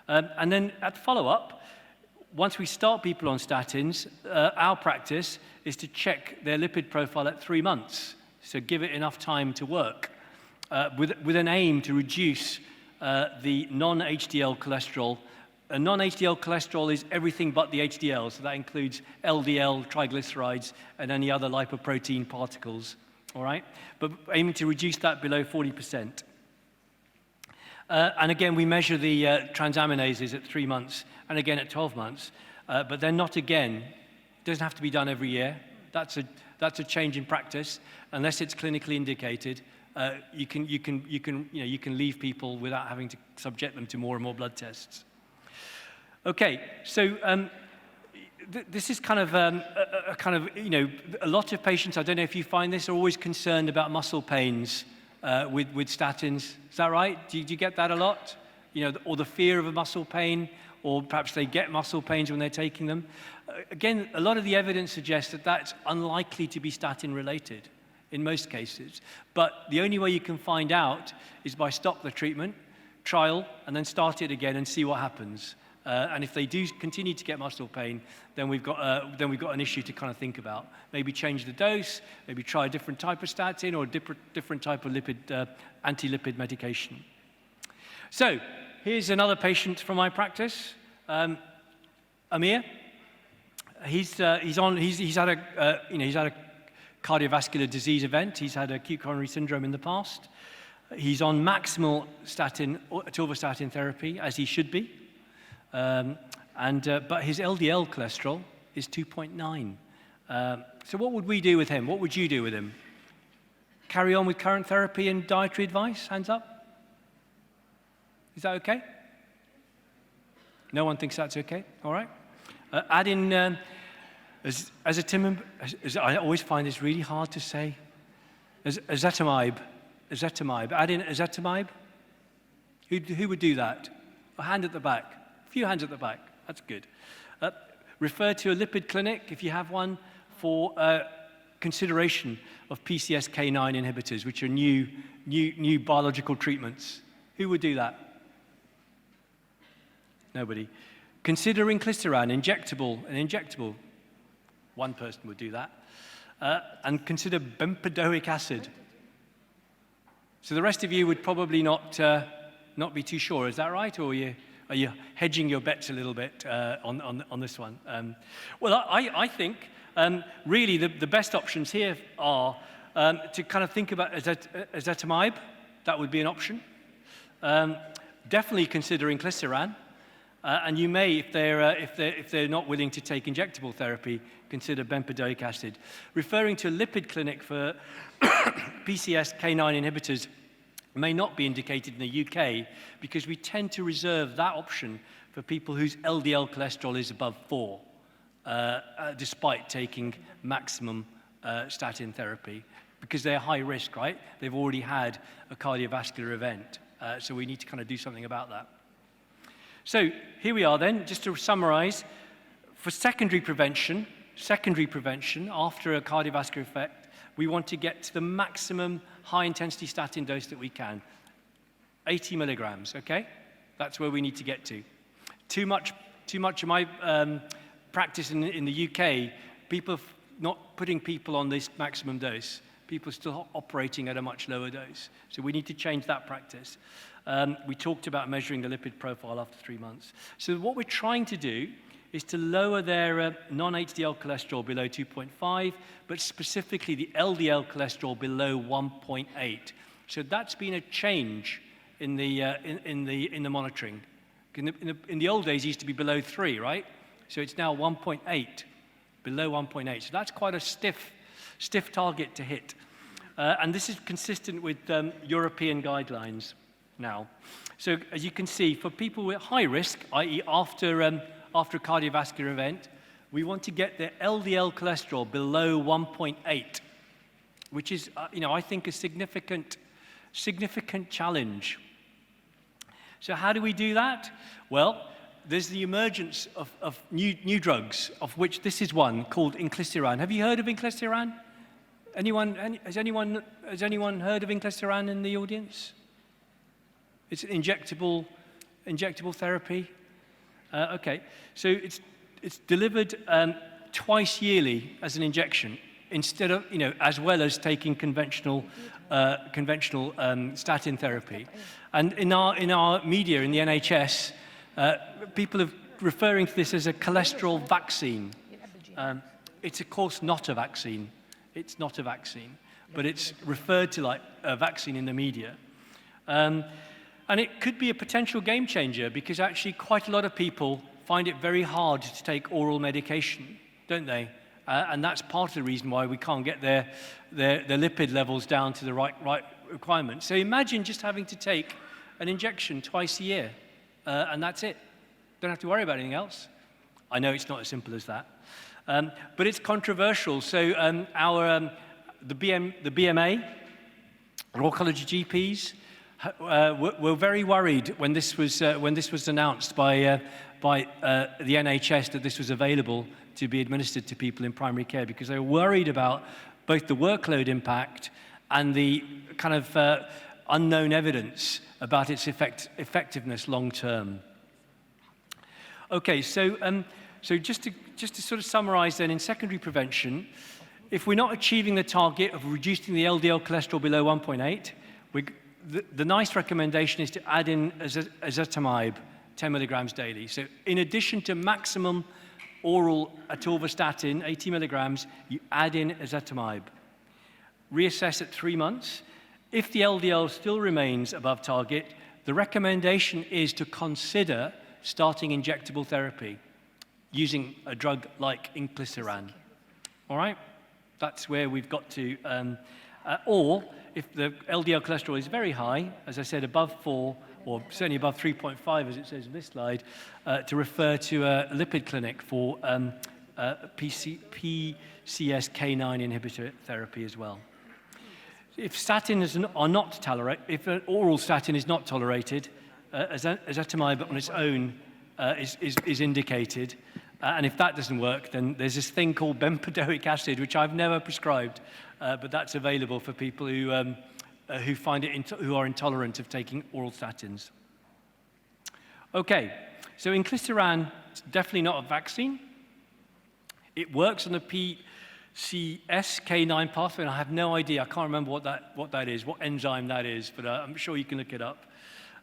And then at follow-up, once we start people on statins, our practice is to check their lipid profile at 3 months. So give it enough time to work with an aim to reduce the non-HDL cholesterol. And non-HDL cholesterol is everything but the HDL, so that includes LDL, triglycerides, and any other lipoprotein particles, all right? But aiming to reduce that below 40%. And again, we measure the transaminases at 3 months, and again at 12 months, but they're not again. It doesn't have to be done every year. That's a change in practice. Unless it's clinically indicated, you can leave people without having to subject them to more and more blood tests. Okay, so this is kind of a lot of patients, I don't know if you find this, are always concerned about muscle pains with statins. Is that right? Do you get that a lot? Or the fear of a muscle pain, or perhaps they get muscle pains when they're taking them. Again, a lot of the evidence suggests that that's unlikely to be statin related in most cases. But the only way you can find out is by stop the treatment, trial, and then start it again and see what happens. And if they do continue to get muscle pain, then we've got an issue to kind of think about. Maybe change the dose, maybe try a different type of statin or a different type of anti-lipid medication. So here's another patient from my practice, Amir. He's had a cardiovascular disease event. He's had acute coronary syndrome in the past. He's on maximal atorvastatin therapy, as he should be. But his LDL cholesterol is 2.9. So what would we do with him? What would you do with him? Carry on with current therapy and dietary advice? Hands up. Is that okay? No one thinks that's okay? All right. Add in ezetimibe. I always find this really hard to say. Ezetimibe. Add in ezetimibe. Who would do that? A hand at the back. A few hands at the back. That's good. Refer to a lipid clinic, if you have one, for consideration of PCSK9 inhibitors, which are new biological treatments. Who would do that? Nobody. Consider inclisiran, injectable. One person would do that. And consider bempedoic acid. So the rest of you would probably not be too sure. Is that right? Or are you hedging your bets a little bit on this one? Well, I think really the best options here are to kind of think about ezetimibe. That would be an option. Definitely consider inclisiran. And you may, if they're not willing to take injectable therapy, consider bempedoic acid. Referring to a lipid clinic for PCSK9 inhibitors may not be indicated in the UK because we tend to reserve that option for people whose LDL cholesterol is above 4, despite taking maximum statin therapy, because they're high risk, right? They've already had a cardiovascular event, so we need to kind of do something about that. So here we are then, just to summarize, for secondary prevention after a cardiovascular effect, we want to get to the maximum high-intensity statin dose that we can, 80 milligrams, okay? That's where we need to get to. Too much of my practice in the UK, people not putting people on this maximum dose. People still operating at a much lower dose. So we need to change that practice. We talked about measuring the lipid profile after 3 months. So what we're trying to do is to lower their non-HDL cholesterol below 2.5, but specifically the LDL cholesterol below 1.8. So that's been a change in the monitoring. In the old days, it used to be below 3, right? So it's now 1.8, below 1.8. So that's quite a stiff target to hit. And this is consistent with European guidelines now. So as you can see, for people with high risk, i.e. after a cardiovascular event, we want to get their LDL cholesterol below 1.8, which is, I think a significant challenge. So how do we do that? Well, there's the emergence of new drugs, of which this is one called inclisiran. Have you heard of inclisiran? Has anyone heard of inclisiran in the audience? It's an injectable therapy. Okay, so it's delivered twice yearly as an injection, instead of, as well as taking conventional statin therapy. And in our media, in the NHS, people are referring to this as a cholesterol vaccine. It's of course not a vaccine. It's not a vaccine, but it's referred to like a vaccine in the media. And it could be a potential game changer, because actually quite a lot of people find it very hard to take oral medication, don't they? And that's part of the reason why we can't get their lipid levels down to the right requirement. So imagine just having to take an injection twice a year, and that's it. Don't have to worry about anything else. I know it's not as simple as that, but it's controversial. So the BMA, Royal College of GPs, were very worried when this was announced by the NHS that this was available to be administered to people in primary care, because they were worried about both the workload impact and the kind of unknown evidence about its effectiveness long term. Okay, so just to sort of summarize then, in secondary prevention, if we're not achieving the target of reducing the LDL cholesterol below 1.8, the nice recommendation is to add in ezetimibe, 10 milligrams daily. So in addition to maximum oral atorvastatin, 80 milligrams, you add in ezetimibe. Reassess at 3 months. If the LDL still remains above target, the recommendation is to consider starting injectable therapy using a drug like inclisiran. All right? That's where we've got to. Or if the LDL cholesterol is very high, as I said, above 4, or certainly above 3.5, as it says in this slide, to refer to a lipid clinic for PCSK9 inhibitor therapy as well. If statins are not tolerated, if an oral statin is not tolerated, ezetimibe on its own is indicated. And if that doesn't work, then there's this thing called bempedoic acid, which I've never prescribed, but that's available for people who are intolerant of taking oral statins. Okay, so inclisiran is definitely not a vaccine. It works on the PCSK9 pathway, and I have no idea. I can't remember what that is, what enzyme that is, but I'm sure you can look it up.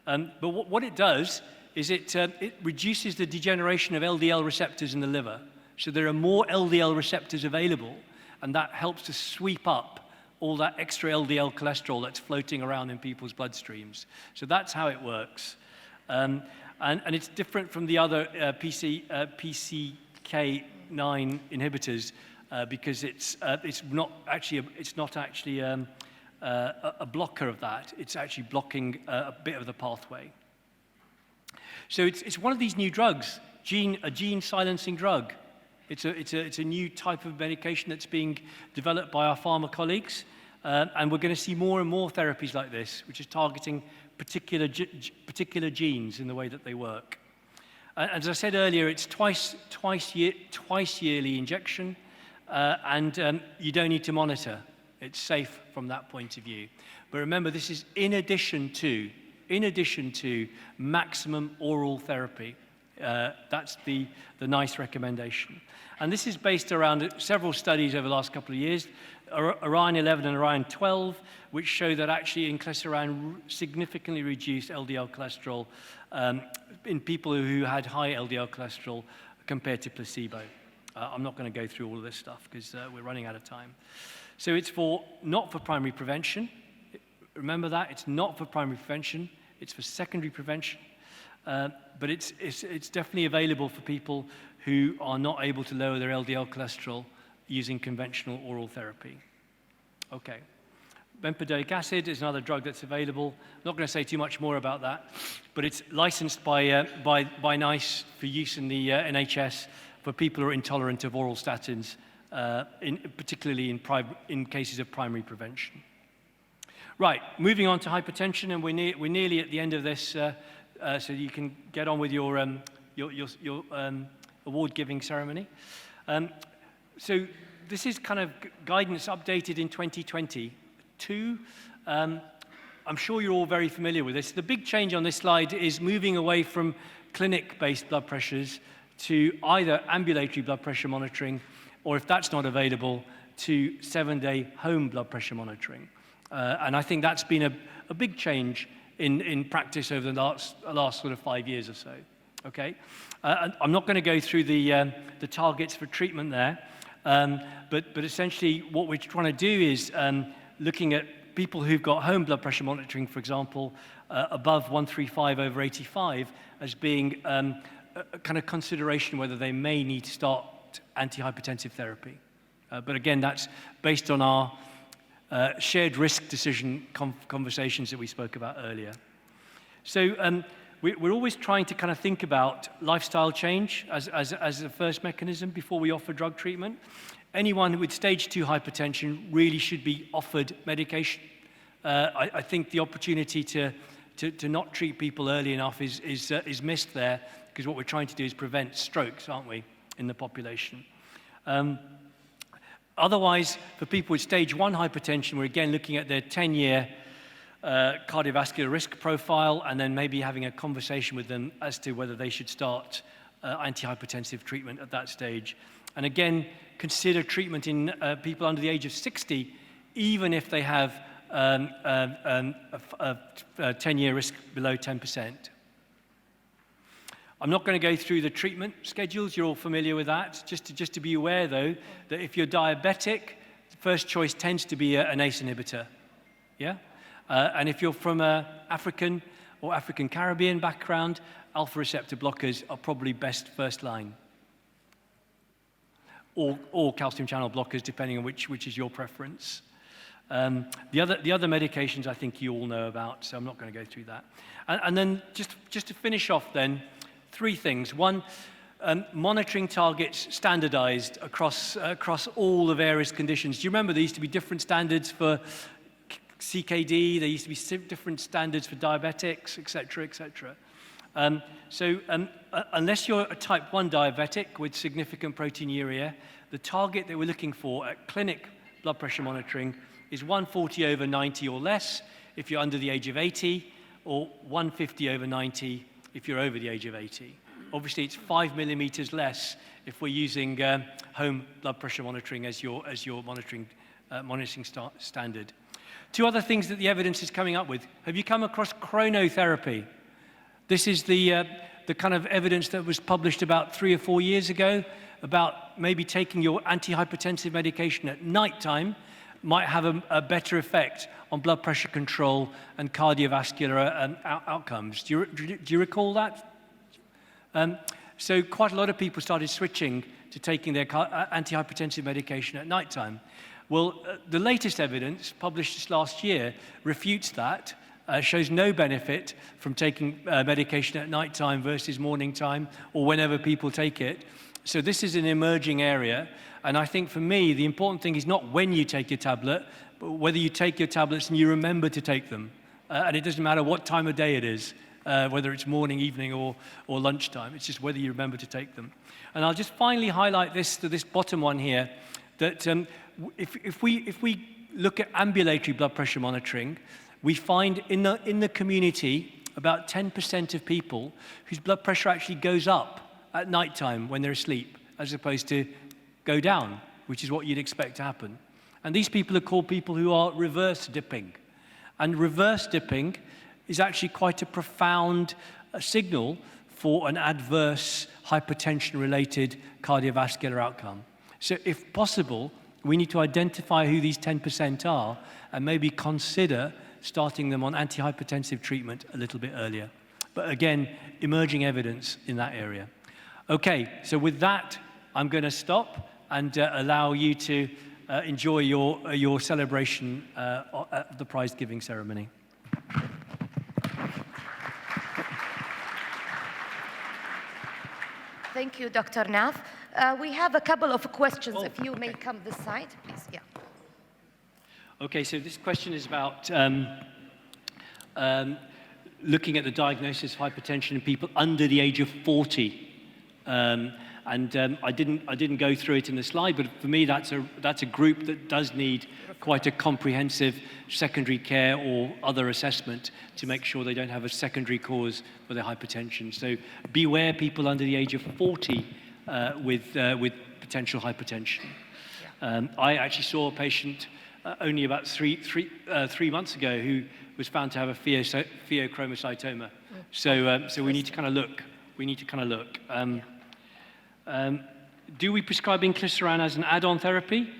But what it does is it reduces the degeneration of LDL receptors in the liver. So there are more LDL receptors available, and that helps to sweep up all that extra LDL cholesterol that's floating around in people's bloodstreams. So that's how it works. And it's different from the other PCSK9 inhibitors because it's not actually a blocker of that. It's actually blocking a bit of the pathway. So it's one of these new drugs, a gene silencing drug. It's a new type of medication that's being developed by our pharma colleagues, and we're going to see more and more therapies like this, which is targeting particular genes in the way that they work. As I said earlier, it's twice yearly injection, and you don't need to monitor. It's safe from that point of view. But remember, this is in addition to maximum oral therapy. That's the nice recommendation. And this is based around several studies over the last couple of years, Orion 11 and Orion 12, which show that actually inclisiran significantly reduced LDL cholesterol in people who had high LDL cholesterol compared to placebo. I'm not going to go through all of this stuff because we're running out of time. So it's not for primary prevention. Remember that, it's not for primary prevention, it's for secondary prevention. But it's definitely available for people who are not able to lower their LDL cholesterol using conventional oral therapy. Okay. Bempedoic acid is another drug that's available. I'm not going to say too much more about that, but it's licensed by NICE for use in the NHS for people who are intolerant of oral statins, particularly in cases of primary prevention. Right, moving on to hypertension, and we're nearly at the end of this, so you can get on with your award-giving ceremony. So this is kind of guidance updated in 2022. I'm sure you're all very familiar with this. The big change on this slide is moving away from clinic-based blood pressures to either ambulatory blood pressure monitoring, or if that's not available, to 7-day home blood pressure monitoring. And I think that's been a big change in practice over the last sort of 5 years or so. Okay, I'm not going to go through the targets for treatment there, but essentially what we're trying to do is looking at people who've got home blood pressure monitoring, for example, above 135/85, as being a kind of consideration whether they may need to start antihypertensive therapy. But again, that's based on our shared risk decision conversations that we spoke about earlier. So we're always trying to kind of think about lifestyle change as a first mechanism before we offer drug treatment. Anyone with stage 2 hypertension really should be offered medication. I think the opportunity to not treat people early enough is missed there, because what we're trying to do is prevent strokes, aren't we, in the population. Otherwise, for people with stage 1 hypertension, we're again looking at their 10-year cardiovascular risk profile, and then maybe having a conversation with them as to whether they should start antihypertensive treatment at that stage. And again, consider treatment in people under the age of 60, even if they have a 10-year risk below 10%. I'm not going to go through the treatment schedules. You're all familiar with that. Just to be aware, though, that if you're diabetic, the first choice tends to be an ACE inhibitor. Yeah? And if you're from an African or African-Caribbean background, alpha receptor blockers are probably best first line. Or calcium channel blockers, depending on which is your preference. The other medications I think you all know about, so I'm not going to go through that. And then just to finish off then, 3 things. One, monitoring targets standardized across all the various conditions. Do you remember there used to be different standards for CKD, there used to be different standards for diabetics, et cetera, et cetera. So unless you're a type 1 diabetic with significant proteinuria, the target that we're looking for at clinic blood pressure monitoring is 140/90 or less if you're under the age of 80, or 150/90 if you're over the age of 80. Obviously, it's 5 millimeters less if we're using home blood pressure monitoring as your monitoring standard. 2 other things that the evidence is coming up with. Have you come across chronotherapy? This is the kind of evidence that was published about 3 or 4 years ago about maybe taking your antihypertensive medication at night time might have a better effect on blood pressure control and cardiovascular outcomes. Do you recall that? So quite a lot of people started switching to taking their antihypertensive medication at night time. Well, the latest evidence, published this last year, refutes that, shows no benefit from taking medication at night time versus morning time, or whenever people take it. So this is an emerging area, and I think for me, the important thing is not when you take your tablet, but whether you take your tablets and you remember to take them. And it doesn't matter what time of day it is, whether it's morning, evening, or lunchtime. It's just whether you remember to take them. And I'll just finally highlight this bottom one here, that if we look at ambulatory blood pressure monitoring, we find in the community about 10% of people whose blood pressure actually goes up at night time when they're asleep, as opposed to go down, which is what you'd expect to happen. And these people are called people who are reverse dipping. And reverse dipping is actually quite a profound signal for an adverse hypertension-related cardiovascular outcome. So if possible, we need to identify who these 10% are and maybe consider starting them on antihypertensive treatment a little bit earlier. But again, emerging evidence in that area. Okay, so with that, I'm going to stop and allow you to enjoy your celebration at the prize-giving ceremony. Thank you, Dr. Naf. We have a couple of questions. If you may come this side, please. Yeah. Okay, so this question is about looking at the diagnosis of hypertension in people under the age of 40. And I didn't go through it in the slide, but for me, that's a group that does need quite a comprehensive secondary care or other assessment to make sure they don't have a secondary cause for their hypertension. So beware people under the age of 40 with potential hypertension. I actually saw a patient only about three months ago who was found to have a pheochromocytoma. So we need to kind of look. We need to kind of look. Do we prescribe inclisiran as an add-on therapy?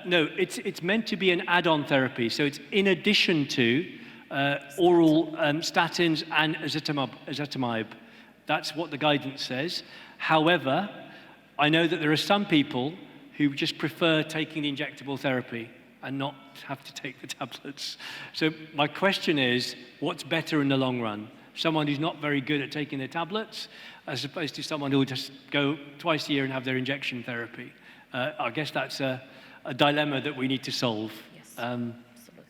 No, it's meant to be an add-on therapy. So it's in addition to oral statins and ezetimibe. That's what the guidance says. However, I know that there are some people who just prefer taking the injectable therapy and not have to take the tablets. So my question is, what's better in the long run? Someone who's not very good at taking their tablets, as opposed to someone who will just go twice a year and have their injection therapy. I guess that's a dilemma that we need to solve. Yes, absolutely.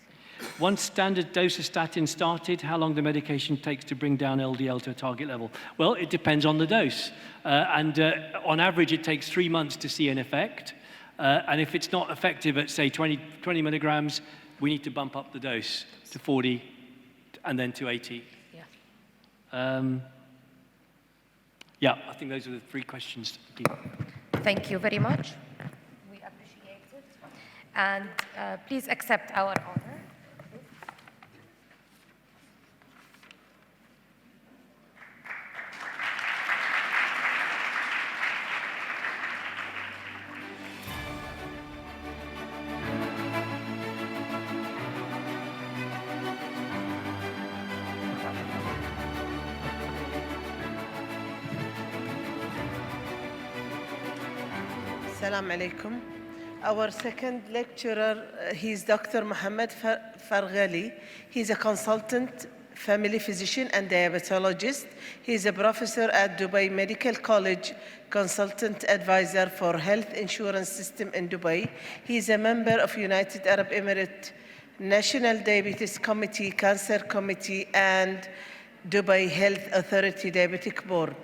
Once standard dose of statin started, how long the medication takes to bring down LDL to a target level? Well, it depends on the dose. And on average, it takes 3 months to see an effect. And if it's not effective at, say, 20 milligrams, we need to bump up the dose to 40 and then to 80. Yeah, I think those are the 3 questions. Thank you very much. We appreciate it. And please accept our honor. Assalamu alaikum. Our second lecturer, he's Dr. Mohammed Farghali. He's a consultant family physician and diabetologist. He's a professor at Dubai Medical College, consultant advisor for health insurance system in Dubai. He's a member of United Arab Emirates National Diabetes Committee, Cancer Committee, and Dubai Health Authority Diabetic Board.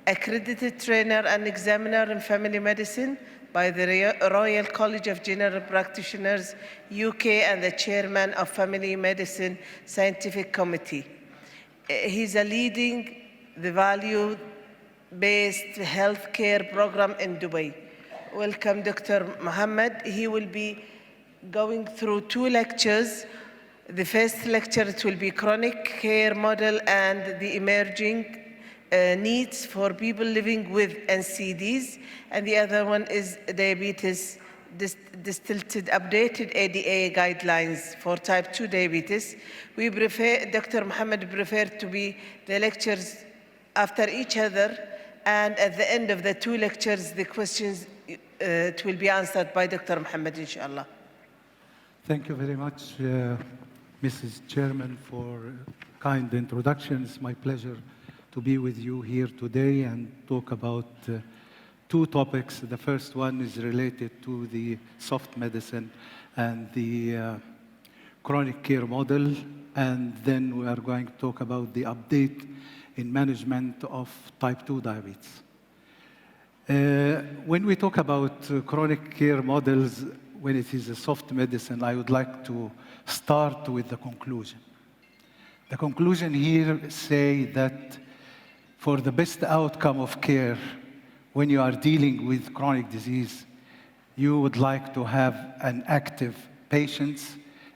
Accredited trainer and examiner in family medicine by the Royal College of General Practitioners, UK, and the chairman of Family Medicine Scientific Committee. He's a leading the value-based healthcare program in Dubai. Welcome, Dr. Mohammed. He will be going through 2 lectures. The first lecture, it will be chronic care model and the emerging needs for people living with NCDs, and the other one is diabetes, distilled updated ADA guidelines for type 2 diabetes. We prefer, Dr. Mohammed preferred to be the lectures after each other, and at the end of the 2 lectures, the questions it will be answered by Dr. Mohammed, inshallah. Thank you very much, Mrs. Chairman, for kind introduction. It's my pleasure to be with you here today and talk about 2 topics. The first one is related to the soft medicine and the chronic care model, and then we are going to talk about the update in management of type 2 diabetes. When we talk about chronic care models, when it is a soft medicine, I would like to start with the conclusion. The conclusion here say that for the best outcome of care, when you are dealing with chronic disease, you would like to have an active patient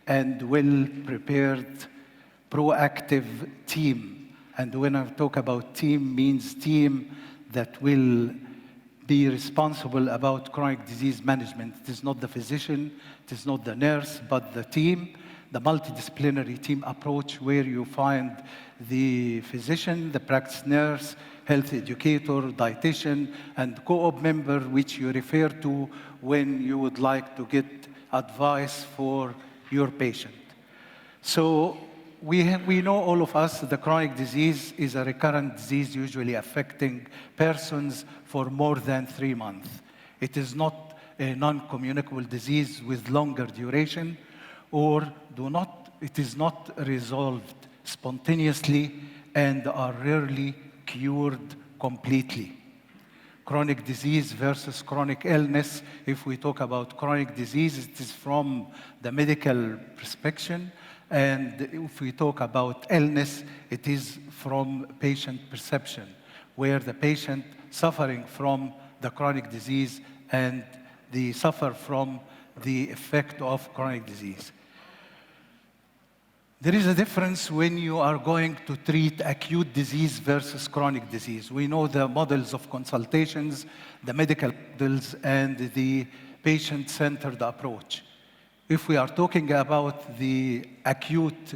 and well-prepared, proactive team. And when I talk about team, means team that will be responsible about chronic disease management. It is not the physician, it is not the nurse, but the team, the multidisciplinary team approach where you find the physician, the practice nurse, health educator, dietitian, and co-op member, which you refer to when you would like to get advice for your patient. So we know, all of us, the chronic disease is a recurrent disease usually affecting persons for more than 3 months. It is not a non-communicable disease with longer duration, or it is not resolved spontaneously and are rarely cured completely. chronic disease versus chronic illness. If we talk about chronic disease, it is from the medical perspective. And if we talk about illness, it is from patient perception, where the patient suffering from the chronic disease and they suffer from the effect of chronic disease. There is a difference when you are going to treat acute disease versus chronic disease. We know the models of consultations, the medical models, and the patient-centered approach. If we are talking about the acute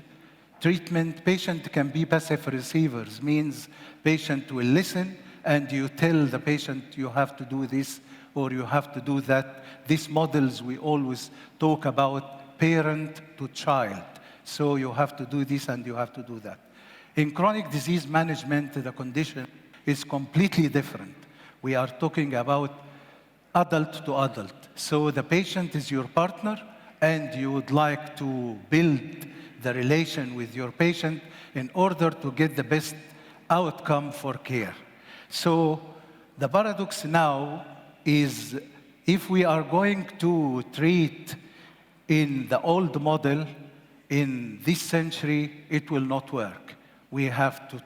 treatment, patient can be passive receivers, means patient will listen and you tell the patient you have to do this or you have to do that. These models we always talk about parent to child. So you have to do this and you have to do that. In chronic disease management, the condition is completely different. We are talking about adult to adult. So the patient is your partner and you would like to build the relation with your patient in order to get the best outcome for care. So the paradox now is if we are going to treat in the old model, in this century, it will not work. We have to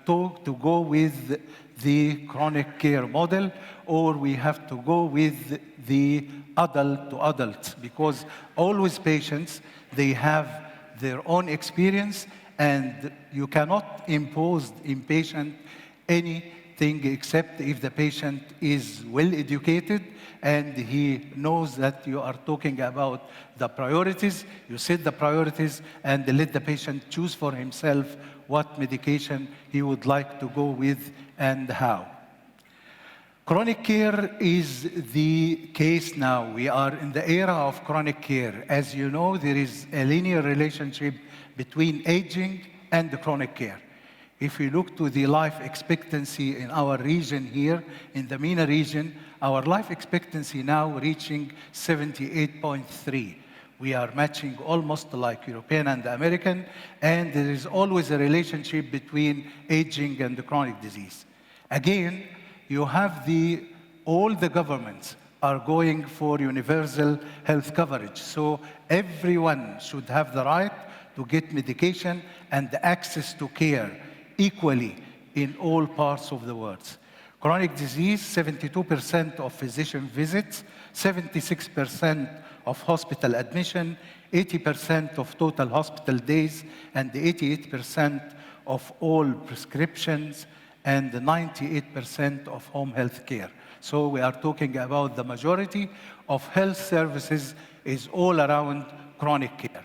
go with the chronic care model, or we have to go with the adult to adults, because always patients, they have their own experience, and you cannot impose in patient anything except if the patient is well educated and he knows that you are talking about the priorities. You set the priorities and let the patient choose for himself what medication he would like to go with and how. Chronic care is the case now. We are in the era of chronic care. As you know, there is a linear relationship between aging and the chronic care. If we look to the life expectancy in our region here, in the MENA region, our life expectancy now reaching 78.3. We are matching almost like European and American, and there is always a relationship between aging and the chronic disease. Again, you have all the governments are going for universal health coverage. So everyone should have the right to get medication and the access to care equally in all parts of the world. Chronic disease, 72% of physician visits, 76% of hospital admission, 80% of total hospital days, and 88% of all prescriptions, and 98% of home health care. So we are talking about the majority of health services is all around chronic care.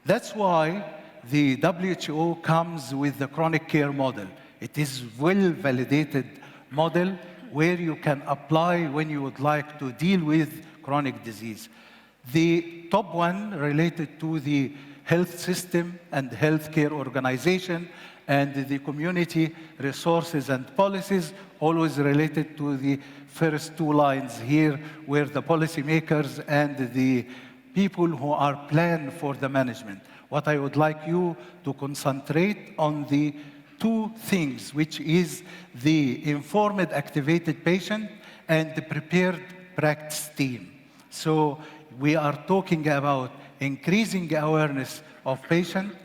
That's why the WHO comes with the chronic care model. It is well-validated model where you can apply when you would like to deal with chronic disease. The top one related to the health system and healthcare organization and the community resources and policies, always related to the first two lines here, where the policymakers and the people who are planned for the management. What I would like you to concentrate on the two things, which is the informed, activated patient and the prepared practice team. So we are talking about increasing awareness of patient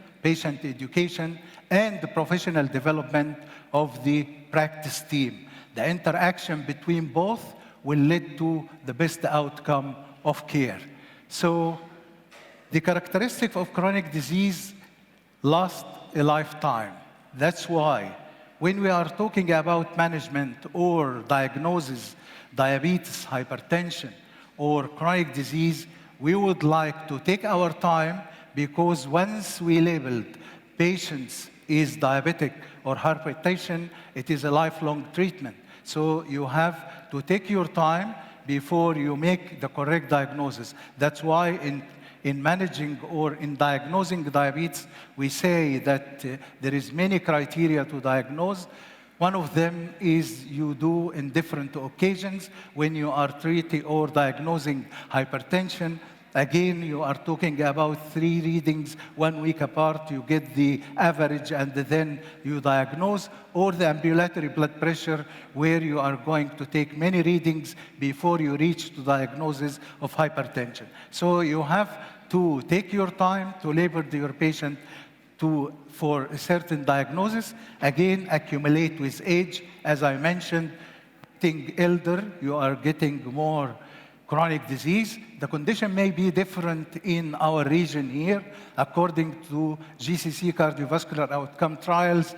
education, and the professional development of the practice team. The interaction between both will lead to the best outcome of care. So the characteristic of chronic disease lasts a lifetime. That's why when we are talking about management or diagnosis, diabetes, hypertension, or chronic disease, we would like to take our time, because once we labeled patients is diabetic or hypertension, it is a lifelong treatment. So you have to take your time before you make the correct diagnosis. That's why in managing or in diagnosing diabetes, we say that there is many criteria to diagnose. One of them is you do in different occasions when you are treating or diagnosing hypertension. Again, you are talking about 3 readings 1 week apart. You get the average and then you diagnose, or the ambulatory blood pressure, where you are going to take many readings before you reach to diagnosis of hypertension. So you have to take your time to label your patient for a certain diagnosis. Again, accumulate with age. As I mentioned, getting elder, you are getting more chronic disease. The condition may be different in our region here. According to GCC cardiovascular outcome trials,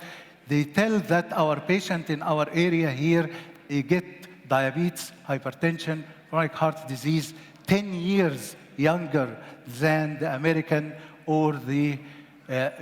they tell that our patient in our area here, they get diabetes, hypertension, chronic heart disease 10 years younger than the American or the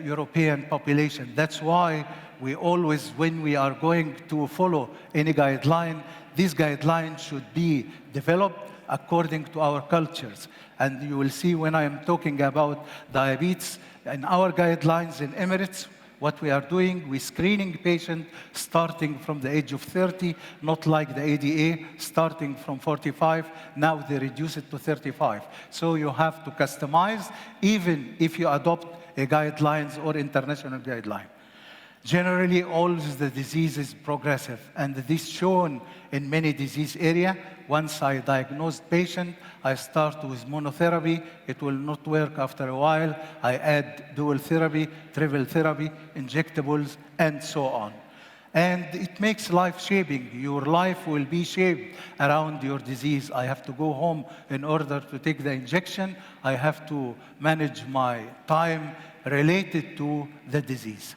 European population. That's why we always, when we are going to follow any guideline, these guidelines should be developed according to our cultures. And you will see when I am talking about diabetes, in our guidelines in Emirates, what we are doing, we're screening patients starting from the age of 30, not like the ADA, starting from 45. Now they reduce it to 35. So you have to customize, even if you adopt a guidelines or international guideline. Generally, all the disease is progressive, and this shown in many disease areas. Once I diagnose patient, I start with monotherapy. It will not work after a while. I add dual therapy, triple therapy, injectables, and so on. And it makes life shaping. Your life will be shaped around your disease. I have to go home in order to take the injection. I have to manage my time related to the disease.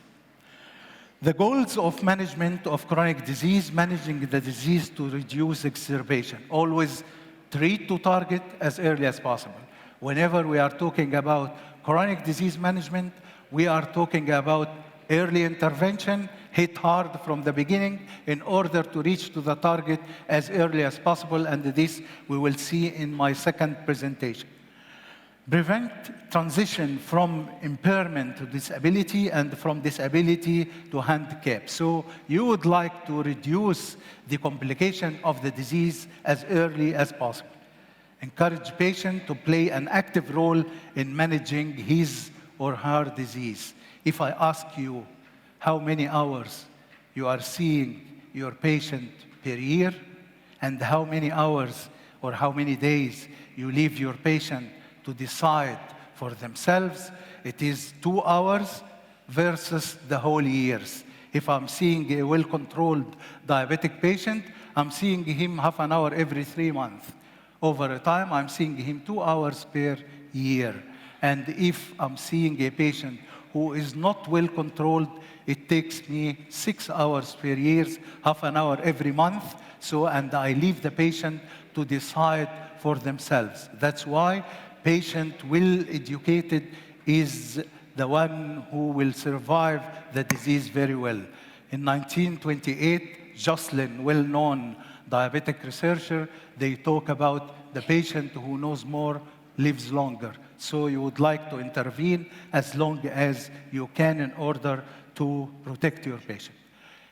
The goals of management of chronic disease: managing the disease to reduce exacerbation. Always treat to target as early as possible. Whenever we are talking about chronic disease management, we are talking about early intervention, hit hard from the beginning in order to reach to the target as early as possible, and this we will see in my second presentation. Prevent transition from impairment to disability and from disability to handicap. So you would like to reduce the complication of the disease as early as possible. Encourage patient to play an active role in managing his or her disease. If I ask you how many hours you are seeing your patient per year, and how many hours or how many days you leave your patient to decide for themselves, it is 2 hours versus the whole years. If I'm seeing a well-controlled diabetic patient, I'm seeing him half an hour every 3 months. Over a time, I'm seeing him 2 hours per year. And if I'm seeing a patient who is not well-controlled, it takes me 6 hours per year, half an hour every month. So, and I leave the patient to decide for themselves. That's why patient well-educated is the one who will survive the disease very well. In 1928, Jocelyn, well-known diabetic researcher, they talk about the patient who knows more lives longer. So you would like to intervene as long as you can in order to protect your patient.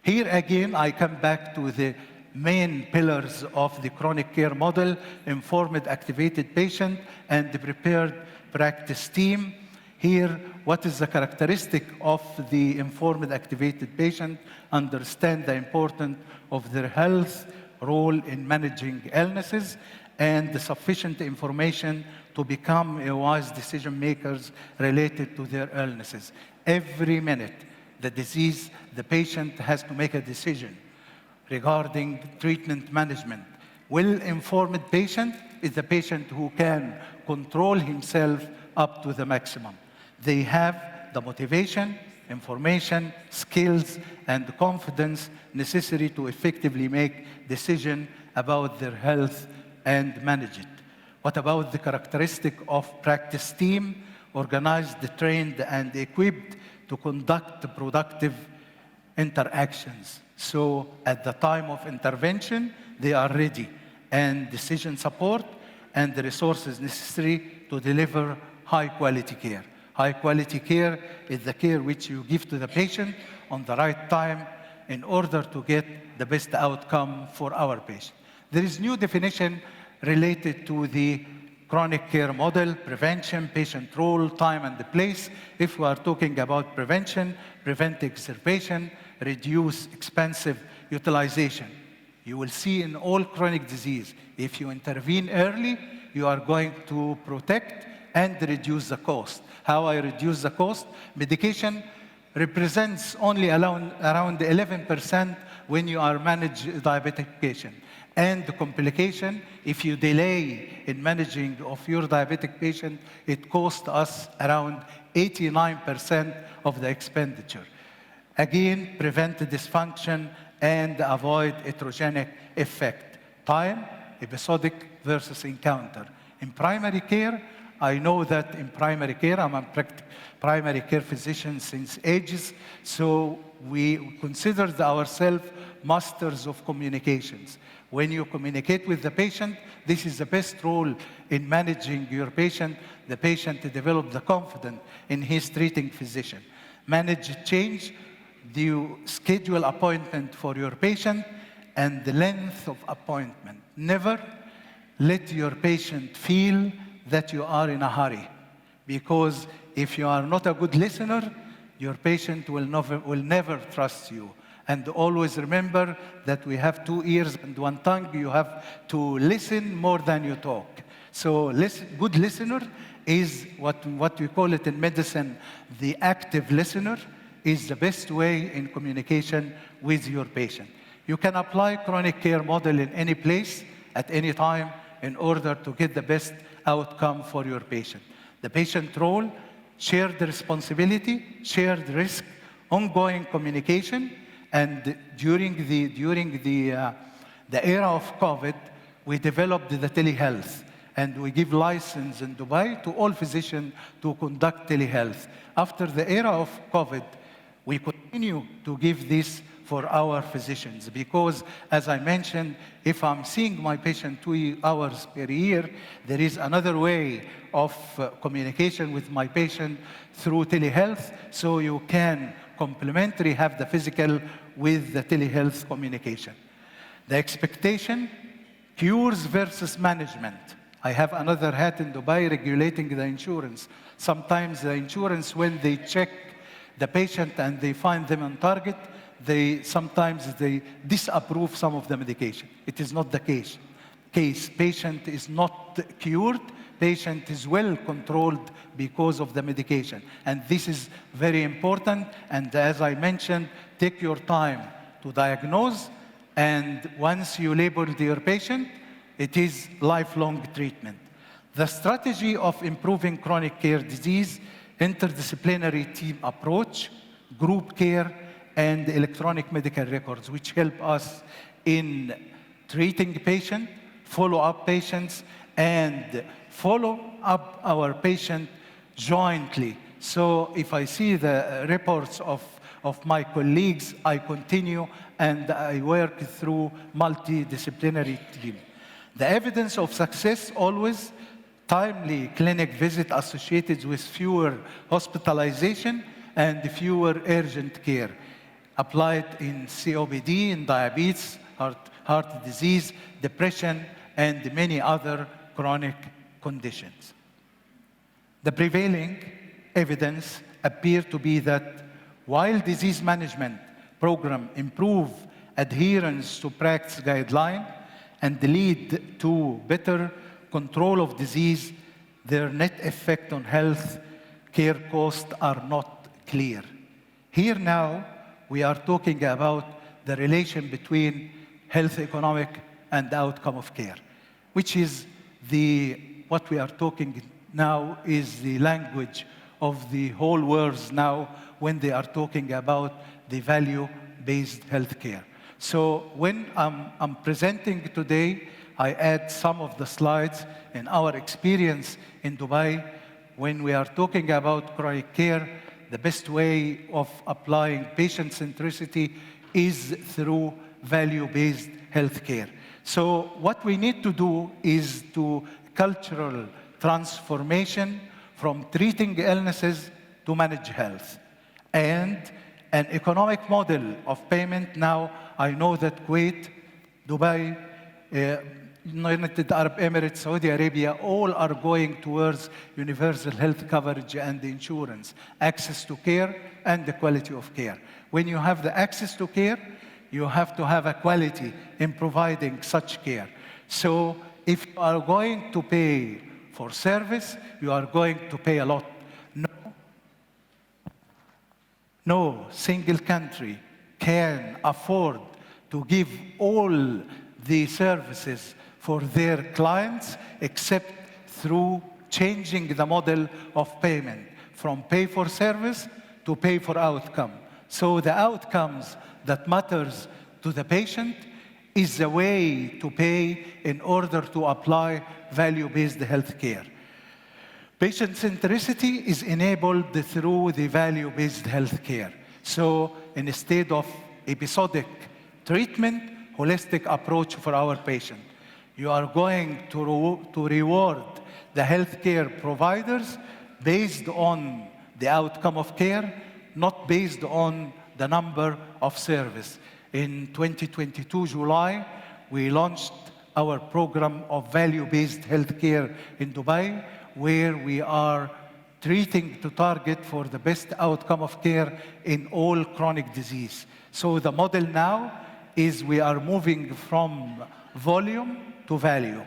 Here again, I come back to the main pillars of the chronic care model: informed, activated patient, and the prepared practice team. Here, what is the characteristic of the informed, activated patient? Understand the importance of their health, role in managing illnesses, and the sufficient information to become a wise decision makers related to their illnesses. Every minute, the disease, the patient has to make a decision regarding treatment management. Well-informed patient is the patient who can control himself up to the maximum. They have the motivation, information, skills, and confidence necessary to effectively make decisions about their health and manage it. What about the characteristic of practice team? Organized, trained, and equipped to conduct productive interactions. So at the time of intervention, they are ready, and decision support and the resources necessary to deliver high-quality care. High-quality care is the care which you give to the patient on the right time in order to get the best outcome for our patient. There is new definition related to the chronic care model, prevention, patient role, time and the place. If we are talking about prevention, prevent exacerbation, reduce expensive utilization. You will see in all chronic disease, if you intervene early, you are going to protect and reduce the cost. How I reduce the cost? Medication represents only around 11% when you are managing a diabetic patient. And the complication, if you delay in managing of your diabetic patient, it costs us around 89% of the expenditure. Again, prevent the dysfunction and avoid heterogenic effect. Time, episodic versus encounter. In primary care, I know that in primary care, I'm a primary care physician since ages, so we consider ourselves masters of communications. When you communicate with the patient, this is the best role in managing your patient. The patient develops the confidence in his treating physician. Manage change, do you schedule appointment for your patient, and the length of appointment. Never let your patient feel that you are in a hurry, because if you are not a good listener, your patient will never trust you. And always remember that we have 2 ears and 1 tongue. You have to listen more than you talk. So good listener is what we call it in medicine, the active listener is the best way in communication with your patient. You can apply chronic care model in any place, at any time, in order to get the best outcome for your patient. The patient role, shared responsibility, shared risk, ongoing communication, and during the era of COVID, we developed the telehealth, and we give license in Dubai to all physicians to conduct telehealth. After the era of COVID, we continue to give this for our physicians, because, as I mentioned, if I'm seeing my patient 2 hours per year, there is another way of communication with my patient through telehealth, so you can complementary have the physical with the telehealth communication. The expectation, cures versus management. I have another hat in Dubai regulating the insurance. Sometimes the insurance, when they check the patient and they find them on target, sometimes they disapprove some of the medication. It is not the case. Patient is not cured, patient is well controlled because of the medication. And this is very important. And as I mentioned, take your time to diagnose. And once you label your patient, it is lifelong treatment. The strategy of improving chronic care disease, interdisciplinary team approach, group care, and electronic medical records, which help us in treating patients, follow up patients, and follow up our patient jointly. So if I see the reports of my colleagues, I continue and I work through multidisciplinary team. The evidence of success always timely clinic visit associated with fewer hospitalization and fewer urgent care. Applied in COPD, in diabetes, heart disease, depression, and many other chronic conditions. The prevailing evidence appears to be that while disease management program improve adherence to practice guideline and lead to better control of disease, their net effect on health care costs are not clear. Here now, we are talking about the relation between health economic and the outcome of care, which is what we are talking now is the language of the whole world now when they are talking about the value-based healthcare. So when I'm presenting today, I add some of the slides in our experience in Dubai. When we are talking about chronic care, the best way of applying patient centricity is through value-based healthcare. So what we need to do is to cultural transformation from treating illnesses to manage health. And an economic model of payment now, I know that Kuwait, Dubai, United Arab Emirates, Saudi Arabia, all are going towards universal health coverage and insurance, access to care and the quality of care. When you have the access to care, you have to have a quality in providing such care. So if you are going to pay for service, you are going to pay a lot. No single country can afford to give all the services for their clients except through changing the model of payment from pay for service to pay for outcome. So the outcomes that matters to the patient is the way to pay in order to apply value-based healthcare. Patient centricity is enabled through the value-based healthcare. So instead of episodic treatment, holistic approach for our patient. You are going to reward the healthcare providers based on the outcome of care, not based on the number of service. In 2022, July, we launched our program of value-based healthcare in Dubai, where we are treating to target for the best outcome of care in all chronic disease. So the model now is we are moving from volume to value.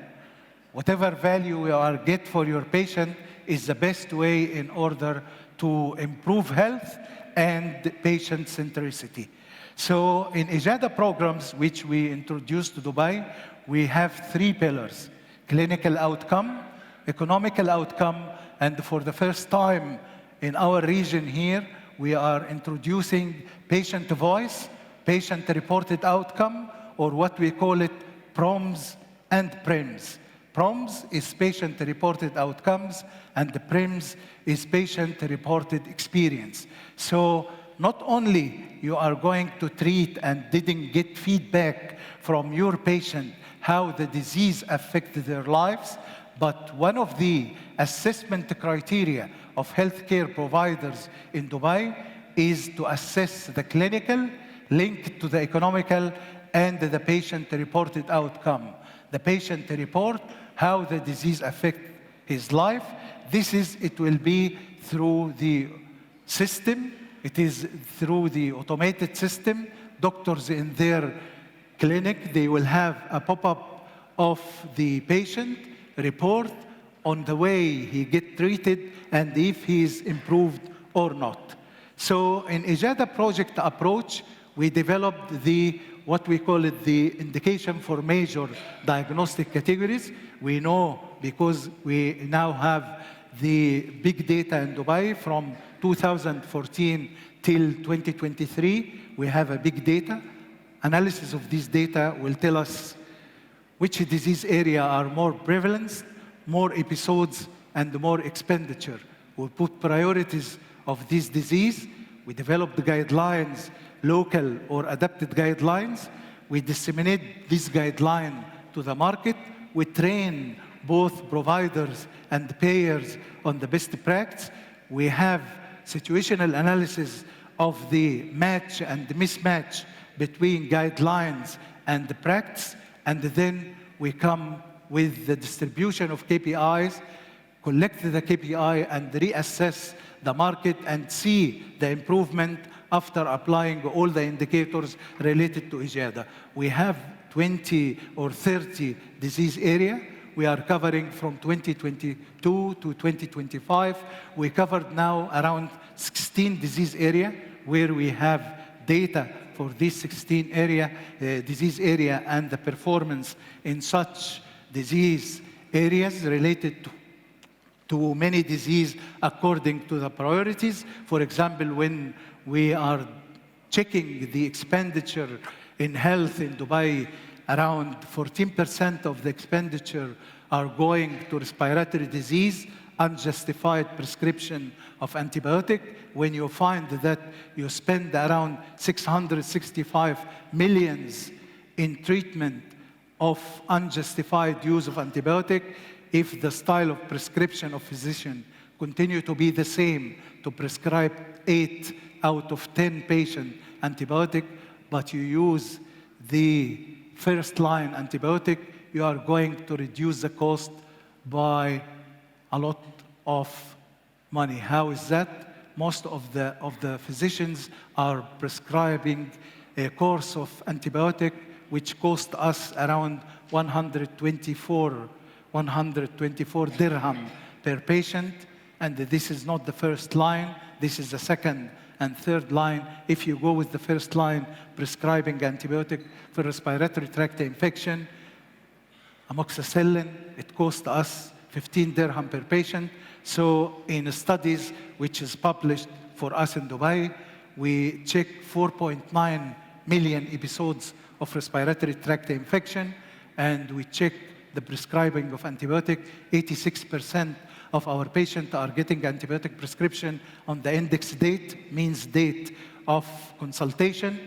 Whatever value you are get for your patient is the best way in order to improve health and patient centricity. So in IJADA programs, which we introduced to Dubai, we have 3 pillars: clinical outcome, economical outcome, and for the first time in our region here, we are introducing patient voice, patient-reported outcome, or what we call it, PROMs and PRIMs. PROMs is patient-reported outcomes, and the PRIMs is patient-reported experience. So not only you are going to treat and didn't get feedback from your patient how the disease affected their lives, but one of the assessment criteria of healthcare providers in Dubai is to assess the clinical linked to the economical and the patient-reported outcome. The patient report how the disease affects his life. It will be through the system. It is through the automated system. Doctors in their clinic, they will have a pop-up of the patient report on the way he get treated and if he is improved or not. So in IJADA project approach, we developed what we call it the indication for major diagnostic categories. We know because we now have the big data in Dubai from 2014 till 2023. We have a big data. Analysis of this data will tell us which disease area are more prevalent, more episodes, and more expenditure. We'll put priorities of this disease. We develop the guidelines, local or adapted guidelines. We disseminate this guideline to the market. We train both providers and payers on the best practice. We have situational analysis of the match and the mismatch between guidelines and the practice, and then we come with the distribution of KPIs, collect the KPI and reassess the market and see the improvement after applying all the indicators related to IJADA. We have 20 or 30 disease area. We are covering from 2022 to 2025. We covered now around 16 disease area where we have data for these 16 disease area and the performance in such disease areas related to many disease according to the priorities. For example, when we are checking the expenditure in health in Dubai, around 14% of the expenditure are going to respiratory disease, unjustified prescription of antibiotic. When you find that you spend around 665 millions in treatment of unjustified use of antibiotic, if the style of prescription of physician continue to be the same, to prescribe 8 out of 10 patient antibiotic, but you use the first line antibiotic, you are going to reduce the cost by a lot of money. How is that? Most of the physicians are prescribing a course of antibiotic which cost us around 124 dirham per patient, and this is not the first line, this is the second and third line. If you go with the first line prescribing antibiotic for respiratory tract infection, amoxicillin, it cost us 15 dirham per patient. So in studies which is published for us in Dubai, we check 4.9 million episodes of respiratory tract infection, and we check the prescribing of antibiotic. 86% of our patients are getting antibiotic prescription on the index date, means date of consultation,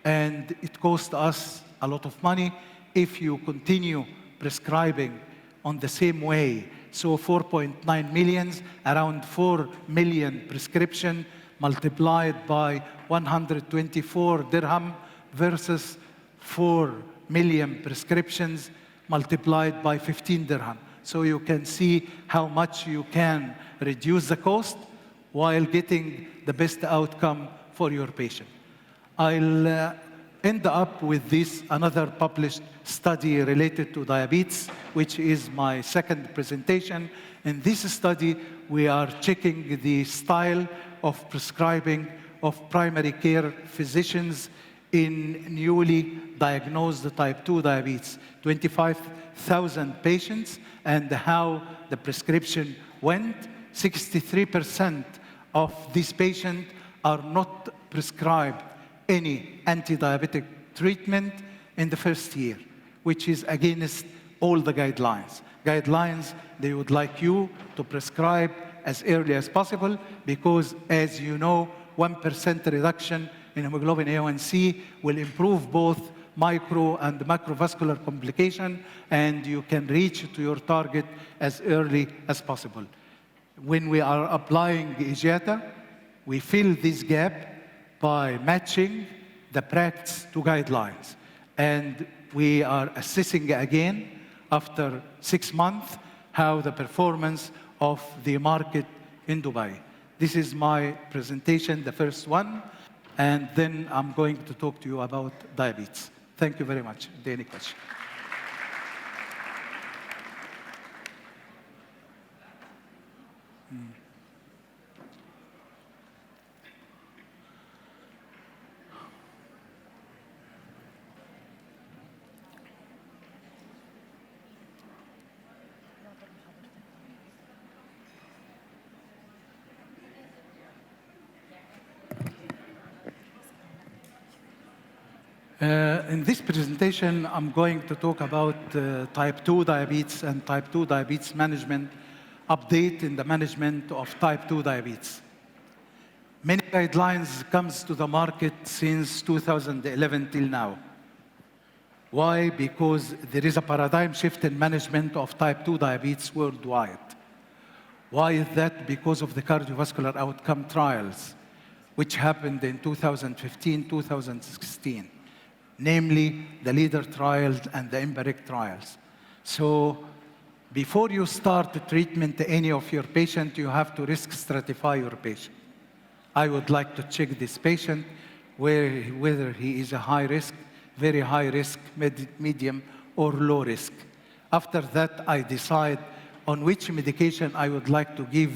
and it costs us a lot of money if you continue prescribing on the same way. So 4.9 millions, around 4 million prescription multiplied by 124 dirham versus 4 million prescriptions multiplied by 15 dirham. So you can see how much you can reduce the cost while getting the best outcome for your patient. I'll end up with this, another published study related to diabetes, which is my second presentation. In this study, we are checking the style of prescribing of primary care physicians in newly diagnosed type 2 diabetes, 25,000 patients, and how the prescription went. 63% of these patients are not prescribed any anti-diabetic treatment in the first year, which is against all the guidelines. Guidelines, they would like you to prescribe as early as possible because, as you know, 1% reduction in hemoglobin A1C will improve both micro and macrovascular complication, and you can reach to your target as early as possible. When we are applying IGATA, we fill this gap by matching the practice to guidelines. And we are assessing again after 6 months how the performance of the market in Dubai. This is my presentation, the first one, and then I'm going to talk to you about diabetes. Thank you very much. Any question? In this presentation, I'm going to talk about type 2 diabetes and type 2 diabetes management, update in the management of type 2 diabetes. Many guidelines comes to the market since 2011 till now. Why? Because there is a paradigm shift in management of type 2 diabetes worldwide. Why is that? Because of the cardiovascular outcome trials, which happened in 2015, 2016. Namely the LEADER trials and the EMBARACK trials. So before you start the treatment to any of your patients, you have to risk stratify your patient. I would like to check this patient whether he is a high risk, very high risk, medium, or low risk. After that, I decide on which medication I would like to give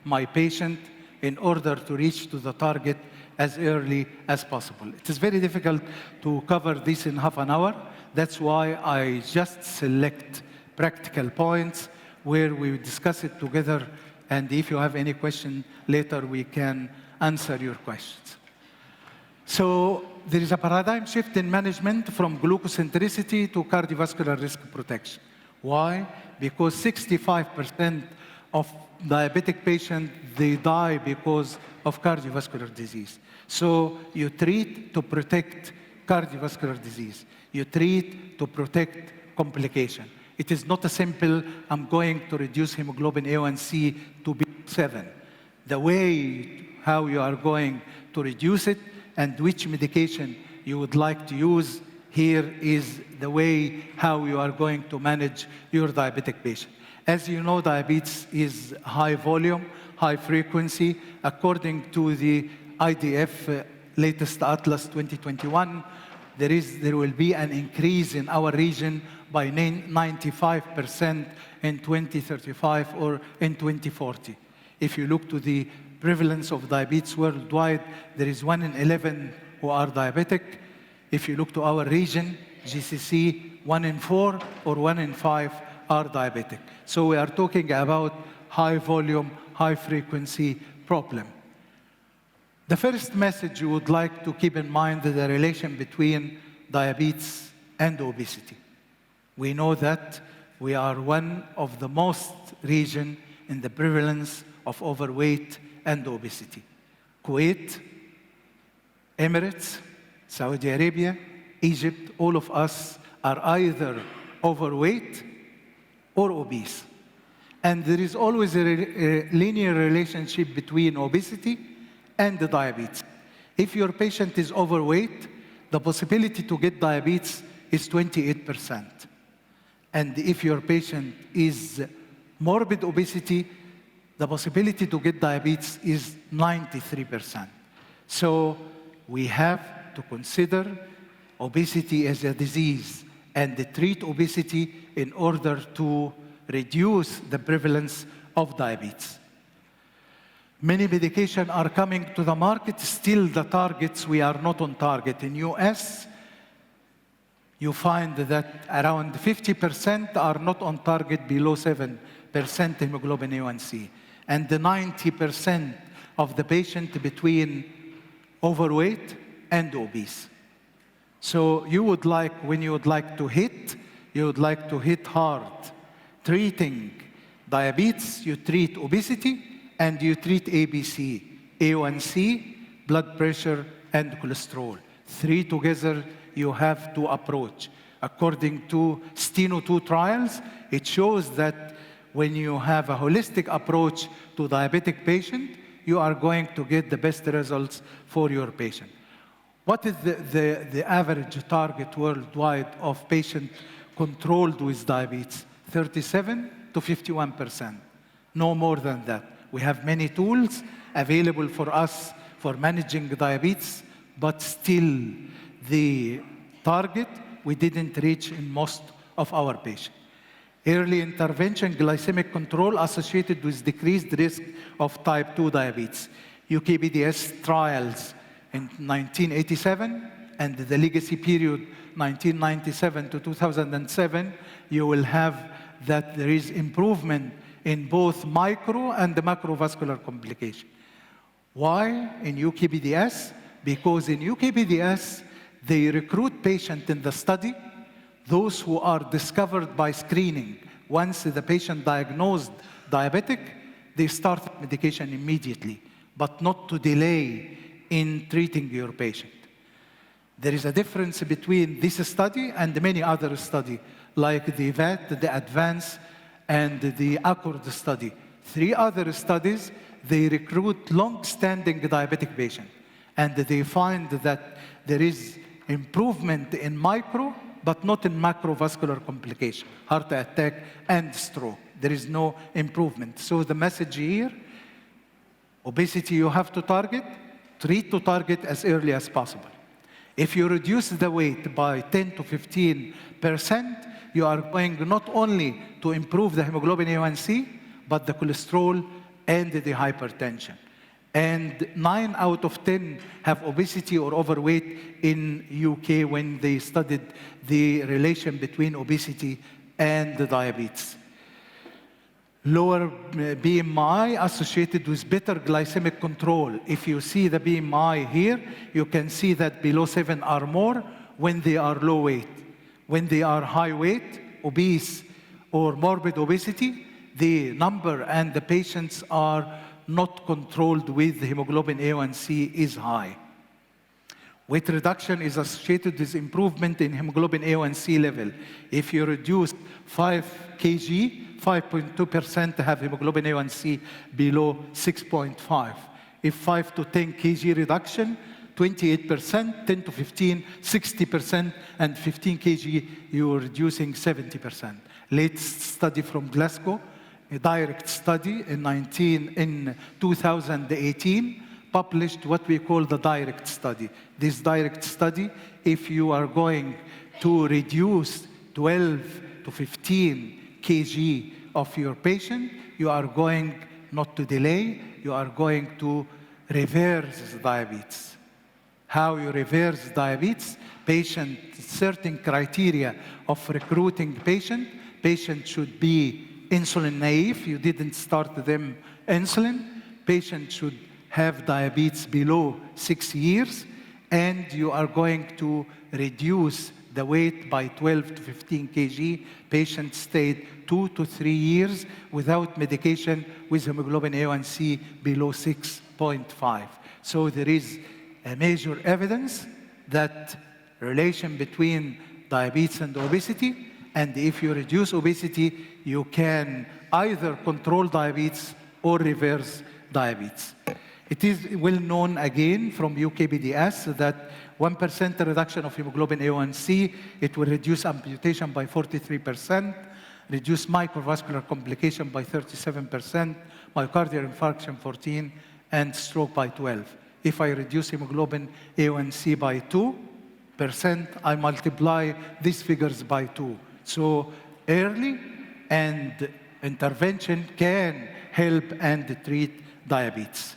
my patient in order to reach to the target as early as possible. It is very difficult to cover this in half an hour. That's why I just select practical points where we discuss it together, and if you have any question later, we can answer your questions. So there is a paradigm shift in management from glucocentricity to cardiovascular risk protection. Why? Because 65% of diabetic patients, they die because of cardiovascular disease. So you treat to protect cardiovascular disease. You treat to protect complication. It is not a simple, I'm going to reduce hemoglobin A1C to be 7. The way how you are going to reduce it and which medication you would like to use here is the way how you are going to manage your diabetic patient. As you know, diabetes is high volume, high frequency. According to the IDF latest Atlas 2021, there will be an increase in our region by 95% in 2035 or in 2040. If you look to the prevalence of diabetes worldwide, there is 1 in 11 who are diabetic. If you look to our region, GCC, 1 in 4 or 1 in 5 are diabetic. So we are talking about high volume, high frequency problem. The first message you would like to keep in mind is the relation between diabetes and obesity. We know that we are one of the most region in the prevalence of overweight and obesity. Kuwait, Emirates, Saudi Arabia, Egypt, all of us are either overweight or obese. And there is always a linear relationship between obesity and the diabetes. If your patient is overweight, the possibility to get diabetes is 28%. And if your patient is morbid obesity, the possibility to get diabetes is 93%. So we have to consider obesity as a disease and treat obesity in order to reduce the prevalence of diabetes. Many medications are coming to the market. Still, the targets, we are not on target. In US, you find that around 50% are not on target below 7% hemoglobin A1C. And the 90% of the patient between overweight and obese. So you would like, when you would like to hit, you would like to hit hard. Treating diabetes, you treat obesity, and you treat ABC, A1C, blood pressure, and cholesterol. 3 together, you have to approach. According to STENO2 trials, it shows that when you have a holistic approach to diabetic patient, you are going to get the best results for your patient. What is the average target worldwide of patient controlled with diabetes? 37 to 51%, no more than that. We have many tools available for us for managing diabetes, but still the target we didn't reach in most of our patients. Early intervention glycemic control associated with decreased risk of type 2 diabetes. UKBDS trials in 1987 and the legacy period 1997 to 2007, you will have that there is improvement in both micro and the macrovascular complication. Why in UKBDS? Because in UKBDS, they recruit patients in the study, those who are discovered by screening. Once the patient diagnosed diabetic, they start medication immediately, but not to delay in treating your patient. There is a difference between this study and many other studies, like the VAT, the ADVANCE, and the ACCORD study. 3 other studies, they recruit long-standing diabetic patients, and they find that there is improvement in micro, but not in macrovascular complication, heart attack and stroke. There is no improvement. So the message here, obesity you have to target, treat to target as early as possible. If you reduce the weight by 10 to 15%, you are going not only to improve the hemoglobin A1C, but the cholesterol and the hypertension. And 9 out of 10 have obesity or overweight in UK when they studied the relation between obesity and the diabetes. Lower BMI associated with better glycemic control. If you see the BMI here, you can see that below 7 are more when they are low weight. When they are high weight, obese, or morbid obesity, the number and the patients are not controlled with hemoglobin A1C is high. Weight reduction is associated with improvement in hemoglobin A1C level. If you reduce 5 kg, 5.2% have hemoglobin A1C below 6.5. If 5 to 10 kg reduction, 28%, 10 to 15, 60%, and 15 kg, you're reducing 70%. Latest study from Glasgow, a direct study in 2018, published what we call the direct study. This direct study, if you are going to reduce 12 to 15 kg of your patient, you are going not to delay, you are going to reverse diabetes. How you reverse diabetes? Patient, certain criteria of recruiting patient. Patient should be insulin naive. You didn't start them insulin. Patient should have diabetes below 6 years. And you are going to reduce the weight by 12 to 15 kg. Patient stayed 2 to 3 years without medication with hemoglobin A1C below 6.5. So there is a major evidence that relation between diabetes and obesity, and if you reduce obesity, you can either control diabetes or reverse diabetes. It is well known again from UKBDS that 1% reduction of hemoglobin A1C, it will reduce amputation by 43%, reduce microvascular complication by 37%, myocardial infarction 14%, and stroke by 12%. If I reduce hemoglobin A1C by 2%, I multiply these figures by 2. So early and intervention can help and treat diabetes.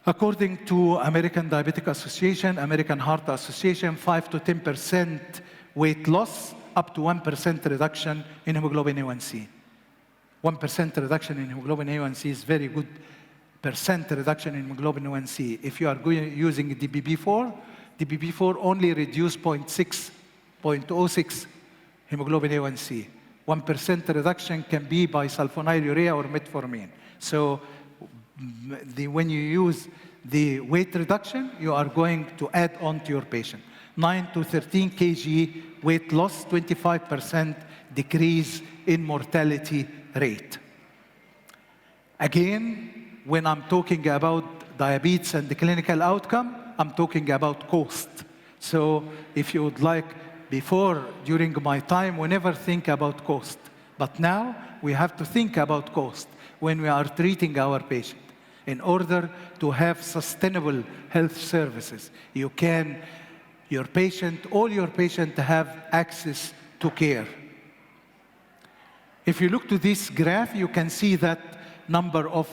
According to American Diabetic Association, American Heart Association, 5 to 10% weight loss, up to 1% reduction in hemoglobin A1C. 1% reduction in hemoglobin A1C is very good percent reduction in hemoglobin A1C. If you are using DBB4, DBB4 only reduce 0.06 hemoglobin A1C. 1% reduction can be by sulfonylurea or metformin. So when you use the weight reduction, you are going to add on to your patient. 9 to 13 kg weight loss, 25% decrease in mortality rate. Again, when I'm talking about diabetes and the clinical outcome, I'm talking about cost. So if you would like, before, during my time, we never think about cost. But now, we have to think about cost when we are treating our patient. In order to have sustainable health services, your patient, all your patients have access to care. If you look to this graph, you can see that number of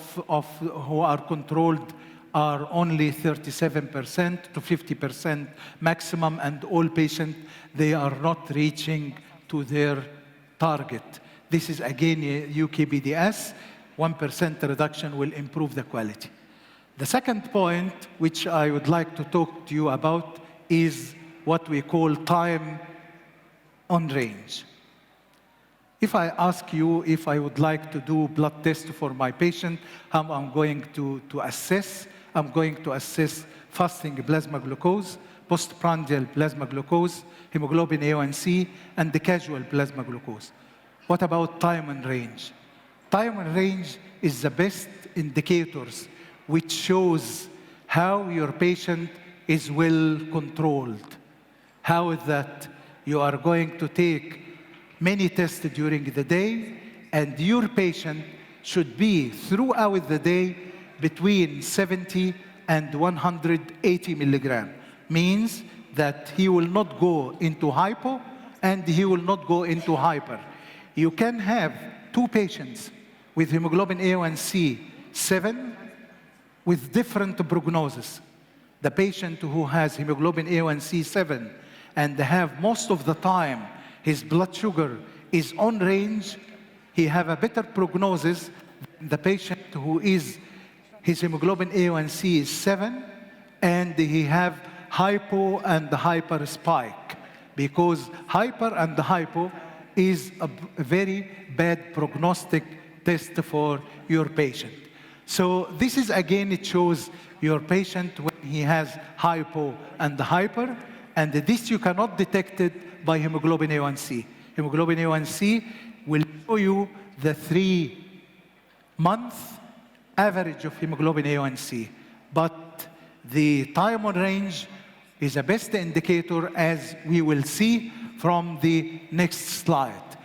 who are controlled are only 37% to 50% maximum, and all patients, they are not reaching to their target. This is again UKBDS, 1% reduction will improve the quality. The second point, which I would like to talk to you about, is what we call time on range. If I ask you if I would like to do blood test for my patient, how I'm going to assess? I'm going to assess fasting plasma glucose, postprandial plasma glucose, hemoglobin A1C, and the casual plasma glucose. What about time and range? Time and range is the best indicators which shows how your patient is well controlled. How is that you are going to take many tests during the day, and your patient should be throughout the day between 70 and 180 milligram. Means that he will not go into hypo and he will not go into hyper. You can have two patients with hemoglobin A1C 7 with different prognosis. The patient who has hemoglobin A1C 7 and have most of the time his blood sugar is on range, he have a better prognosis than the patient who is his hemoglobin A1C is 7 and he have hypo and hyper spike, because hyper and hypo is a very bad prognostic test for your patient. So this is again, it shows your patient when he has hypo and hyper, and this you cannot detect it by hemoglobin A1C. Hemoglobin A1C will show you the 3-month average of hemoglobin A1C, but The time on range is a best indicator, as we will see from the next slide.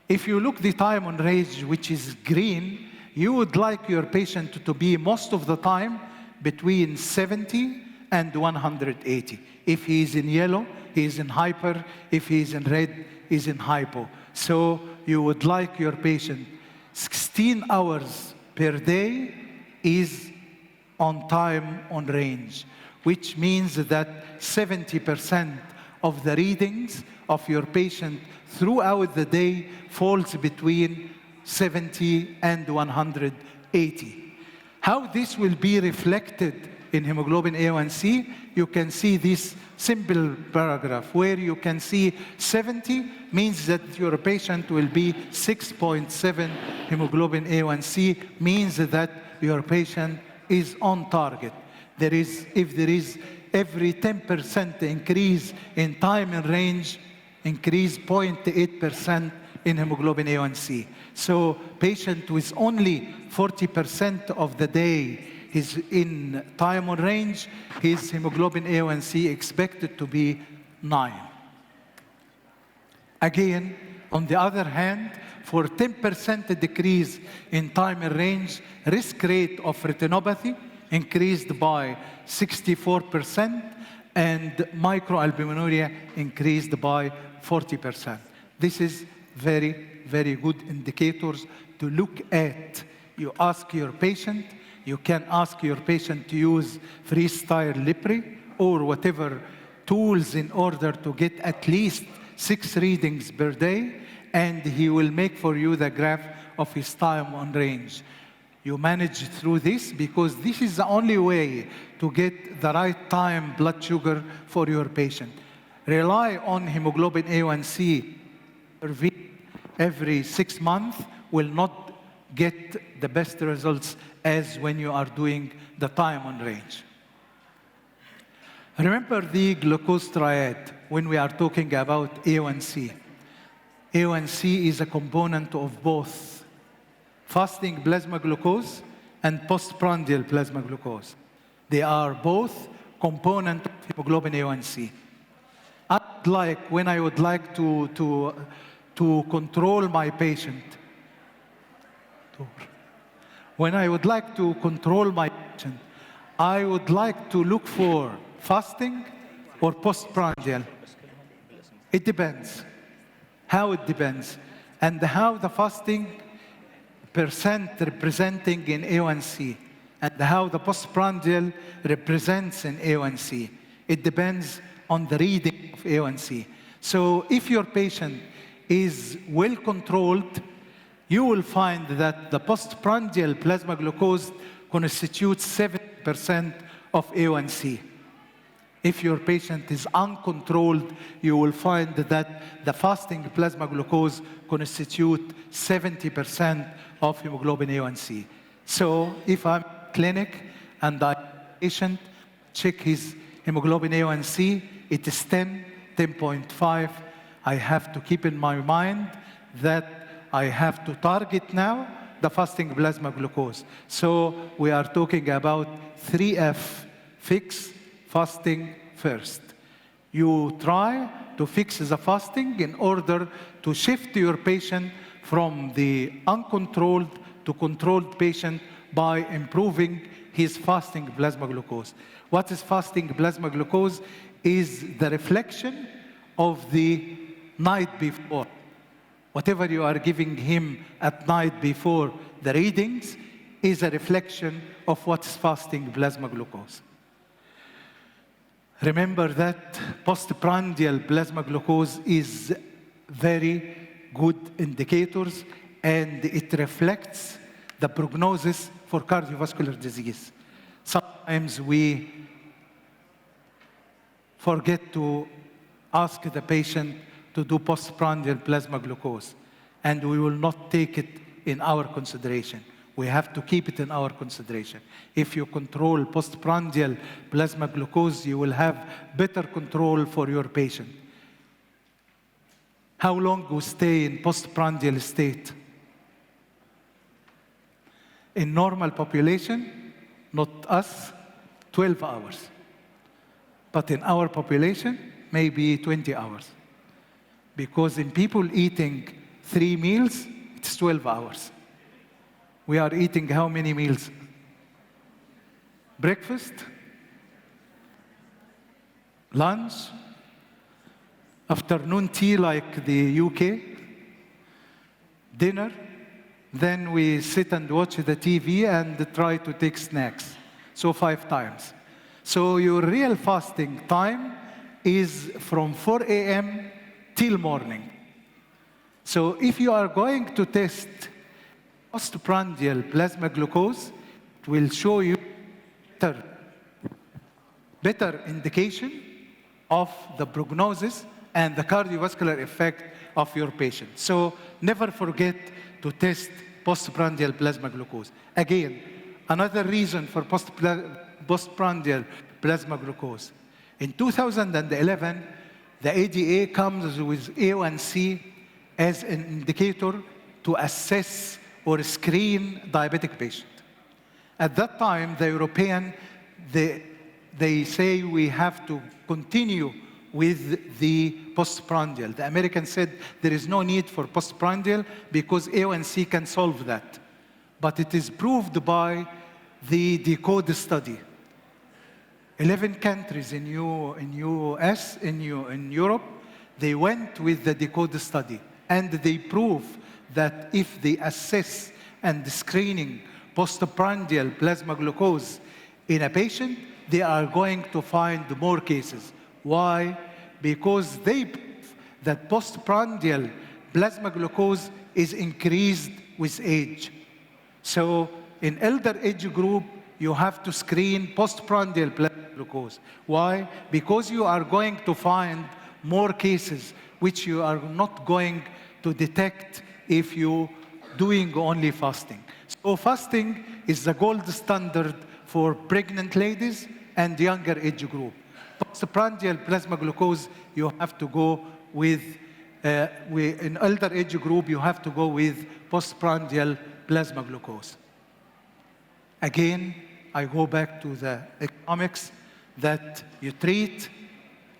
If you look the time on range, which is green, you would like your patient to be most of the time between 70 and 180. If he is in yellow, he is in hyper. If he is in red, he is in hypo. So you would like your patient 16 hours per day is on time on range, which means that 70% of the readings of your patient throughout the day falls between 70 and 180. How this will be reflected in hemoglobin A1C, you can see this simple paragraph where you can see 70 means that your patient will be 6.7 hemoglobin A1C, means that your patient is on target. If there is every 10% increase in time in range, increase 0.8% in hemoglobin A1C. So patient with only 40% of the day is in time on range, his hemoglobin A1C expected to be 9. Again, on the other hand, for 10% decrease in time in range, risk rate of retinopathy increased by 64%, and microalbuminuria increased by 40%. This is very, very good indicators to look at. You ask your patient, you can ask your patient to use freestyle Lipri or whatever tools in order to get at least 6 readings per day, and he will make for you the graph of his time on range. You manage through this because this is the only way to get the right time blood sugar for your patient. Rely on hemoglobin A1C every 6 months will not get the best results as when you are doing the time on range. Remember the glucose triad when we are talking about A1C. A1C is a component of both fasting plasma glucose and postprandial plasma glucose. They are both component of hemoglobin A1C. When I would like to control my patient, when I would like to control my patient, I would like to look for fasting or postprandial. It depends. How it depends, and how the fasting percent representing in A1C, and how the postprandial represents in A1C. It depends on the reading of A1C. So if your patient is well controlled, you will find that the postprandial plasma glucose constitutes 7% of A1C. If your patient is uncontrolled, you will find that the fasting plasma glucose constitutes 70% of hemoglobin A1C. So if I'm in clinic and I patient check his hemoglobin A1C, it is 10, 10.5, I have to keep in my mind that I have to target now the fasting plasma glucose. So we are talking about 3F, fix fasting first. You try to fix the fasting in order to shift your patient from the uncontrolled to controlled patient by improving his fasting plasma glucose. What is fasting plasma glucose? Is the reflection of the night before. Whatever you are giving him at night before the readings is a reflection of what's fasting plasma glucose. Remember that postprandial plasma glucose is very good indicators, and it reflects the prognosis for cardiovascular disease. Sometimes we forget to ask the patient to do postprandial plasma glucose, and we will not take it in our consideration. We have to keep it in our consideration. If you control postprandial plasma glucose, you will have better control for your patient. How long we stay in postprandial state? In normal population, not us, 12 hours. But in our population, maybe 20 hours. Because in people eating 3 meals, it's 12 hours. We are eating how many meals? Breakfast, lunch, afternoon tea like the UK, dinner, then we sit and watch the TV and try to take snacks. So 5 times. So your real fasting time is from 4 a.m. till morning. So if you are going to test postprandial plasma glucose, it will show you better indication of the prognosis and the cardiovascular effect of your patient. So never forget to test postprandial plasma glucose. Again, another reason for postprandial plasma glucose. In 2011, the ADA comes with A1C as an indicator to assess or screen diabetic patient. At that time, the European, they say we have to continue with the postprandial. The American said there is no need for postprandial because A1C can solve that. But it is proved by the DECODE study. 11 countries in US, in Europe, they went with the DECODE study, and they prove that if they assess and screening postprandial plasma glucose in a patient, they are going to find more cases. Why? Because they prove that postprandial plasma glucose is increased with age. So in elder age group, you have to screen postprandial plasma glucose. Why? Because you are going to find more cases which you are not going to detect if you doing only fasting. So fasting is the gold standard for pregnant ladies and younger age group. Postprandial plasma glucose, you have to go with, in elder age group, you have to go with postprandial plasma glucose. Again, I go back to the economics that you treat,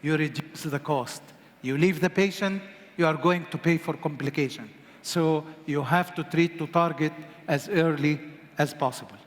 you reduce the cost. You leave the patient, you are going to pay for complication. So you have to treat to target as early as possible.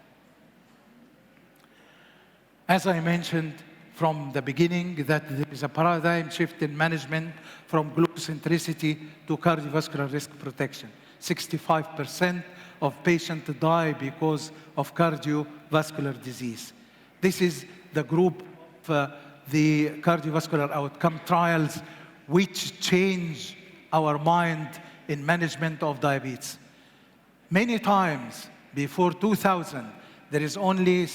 As I mentioned from the beginning, that there is a paradigm shift in management from glucocentricity to cardiovascular risk protection. 65% of patients die because of cardiovascular disease. This is the group of the cardiovascular outcome trials which change our mind in management of diabetes. Many times before 2000, there is only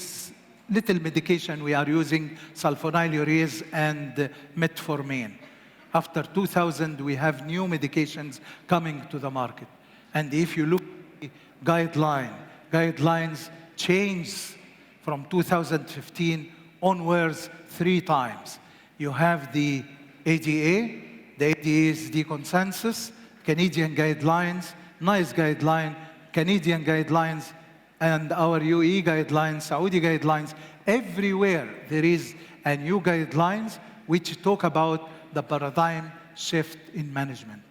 little medication we are using, sulfonylureas and metformin. After 2000, we have new medications coming to the market. And if you look at the guidelines change from 2015 onwards 3 times. You have the ADA is the consensus, Canadian guidelines, NICE guideline, Canadian guidelines, and our UE guidelines, Saudi guidelines. Everywhere there is a new guidelines which talk about the paradigm shift in management.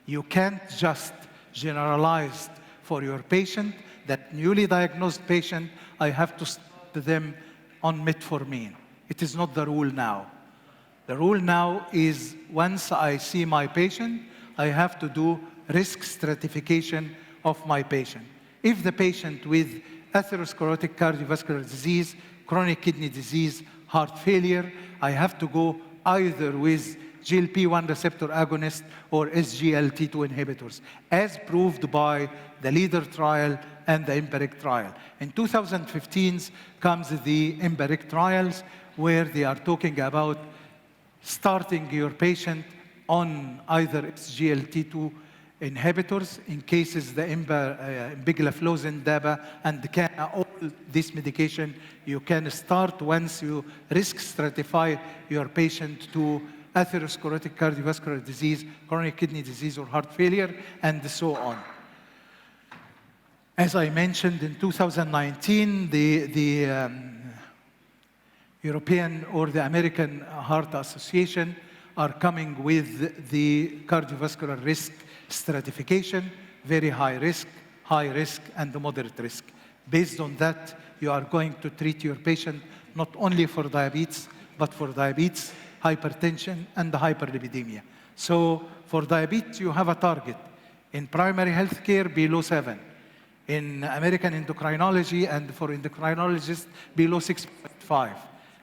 You can't just generalize for your patient, that newly diagnosed patient, I have to start them on metformin. It is not the rule now. The rule now is once I see my patient, I have to do risk stratification of my patient. If the patient with atherosclerotic cardiovascular disease, chronic kidney disease, heart failure, I have to go either with GLP-1 receptor agonist or SGLT2 inhibitors, as proved by the LEADER trial and the EMPIRIC trial. In 2015 comes the EMPIRIC trials, where they are talking about starting your patient on either SGLT2 inhibitors, in cases the empagliflozin, DABA, and all this medication you can start once you risk stratify your patient to atherosclerotic cardiovascular disease, chronic kidney disease, or heart failure, and so on. As I mentioned, in 2019, the European or the American Heart Association are coming with the cardiovascular risk stratification, very high risk, and moderate risk. Based on that, you are going to treat your patient not only for diabetes, but for diabetes, hypertension, and hyperlipidemia. So for diabetes, you have a target. In primary health care, below 7. In American endocrinology and for endocrinologists, below 6.5.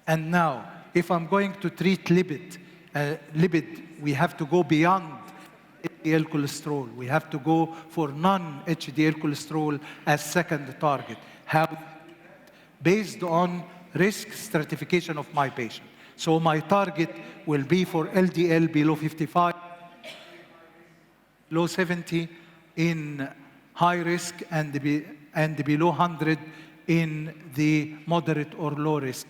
And now, if I'm going to treat lipid, we have to go beyond HDL cholesterol. We have to go for non-HDL cholesterol as second target. How? Based on risk stratification of my patient. So my target will be for LDL below 55, below 70 in high risk, and below 100 in the moderate or low risk.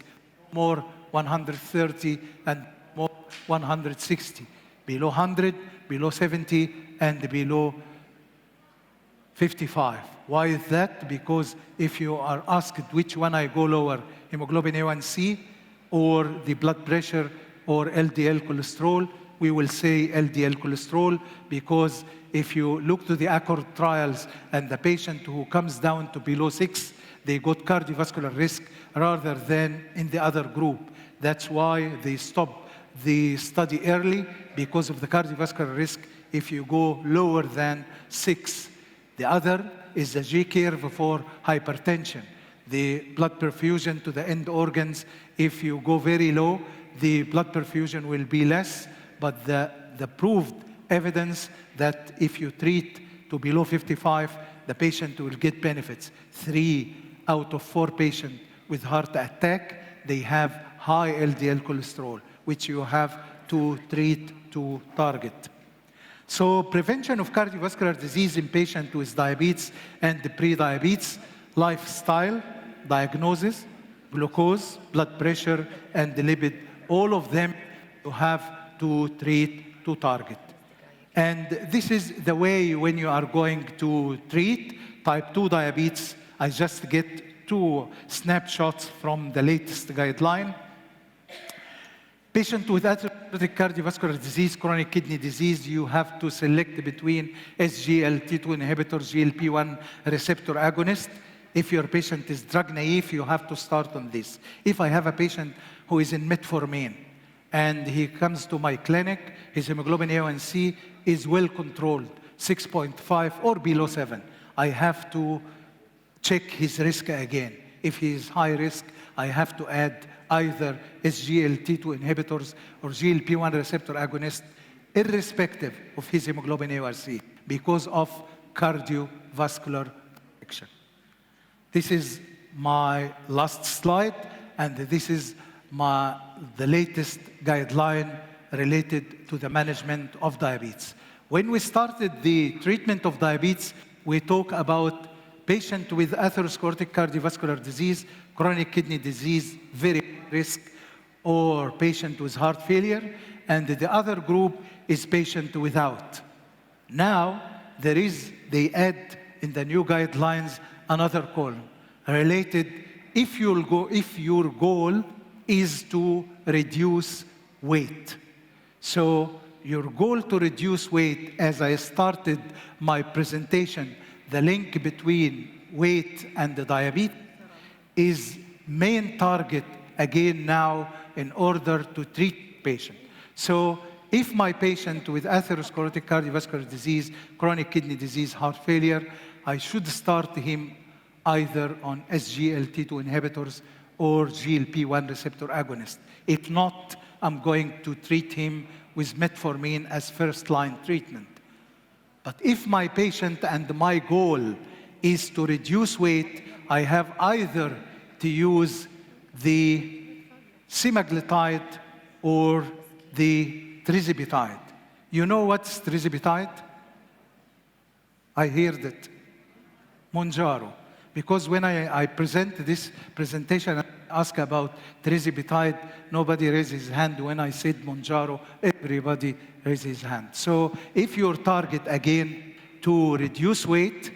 More 130 and more 160. Below 100, below 70, and below 55. Why is that? Because if you are asked which one I go lower, hemoglobin A1C or the blood pressure or LDL cholesterol, we will say LDL cholesterol, because if you look to the ACCORD trials and the patient who comes down to below 6, they got cardiovascular risk rather than in the other group. That's why they stop the study early, because of the cardiovascular risk if you go lower than 6. The other is the G-curve for hypertension, the blood perfusion to the end organs. If you go very low, the blood perfusion will be less, but the proved evidence that if you treat to below 55, the patient will get benefits. 3 out of 4 patients with heart attack, they have high LDL cholesterol, which you have to treat to target. So prevention of cardiovascular disease in patients with diabetes and pre-diabetes, lifestyle, diagnosis, glucose, blood pressure, and the lipid, all of them you have to treat to target. And this is the way when you are going to treat type 2 diabetes. I just get 2 snapshots from the latest guideline. Patient with atherosclerotic cardiovascular disease, chronic kidney disease, you have to select between SGLT2 inhibitors, GLP-1 receptor agonist. If your patient is drug naive, you have to start on this. If I have a patient who is in metformin and he comes to my clinic, his hemoglobin A1C is well controlled, 6.5 or below 7, I have to check his risk again. If he is high risk, I have to add either SGLT2 inhibitors or GLP-1 receptor agonist, irrespective of his hemoglobin A1C, because of cardiovascular protection. This is my last slide, and this is the latest guideline related to the management of diabetes. When we started the treatment of diabetes, we talk about patient with atherosclerotic cardiovascular disease, chronic kidney disease, very risk, or patient with heart failure, and the other group is patient without. Now, they add in the new guidelines another column related, if your goal is to reduce weight. So your goal to reduce weight, as I started my presentation, the link between weight and the diabetes is main target again now in order to treat patient. So if my patient with atherosclerotic cardiovascular disease, chronic kidney disease, heart failure, I should start him either on SGLT2 inhibitors or GLP-1 receptor agonist. If not, I'm going to treat him with metformin as first-line treatment. But if my patient and my goal is to reduce weight, I have either to use the semaglutide or the tirzepatide. You know what's tirzepatide? I heard it. Mounjaro. Because when I present this presentation, I ask about tirzepatide, nobody raised his hand. When I said Mounjaro, everybody raised his hand. So if your target, again, to reduce weight,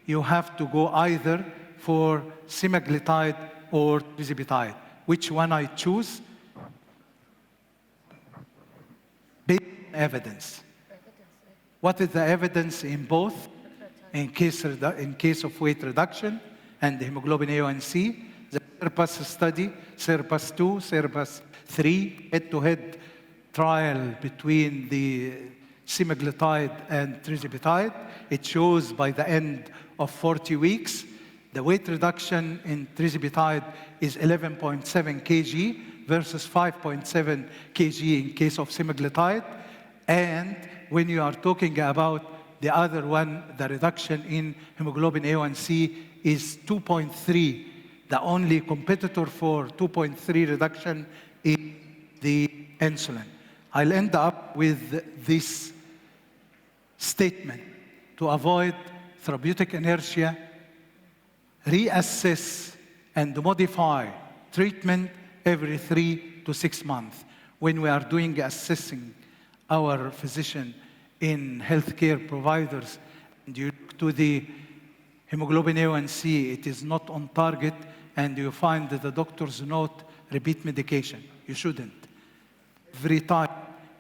you have to go either for semaglutide or tirzepatide. which one I choose? Based on evidence. What is the evidence in both? In case of weight reduction and hemoglobin A1C, the SERPAS study, SERPAS 2, SERPAS 3, head-to-head trial between the semaglutide and tirzepatide, it shows by the end of 40 weeks, the weight reduction in tirzepatide is 11.7 kg versus 5.7 kg in case of semaglutide. And when you are talking about the other one, the reduction in hemoglobin A1C is 2.3. The only competitor for 2.3 reduction is the insulin. I'll end up with this statement: to avoid therapeutic inertia, reassess and modify treatment every 3 to 6 months. When we are doing assessing our physician in healthcare providers, and you look to the hemoglobin A1C, it is not on target, and you find that the doctor's note repeat medication. You shouldn't. Every time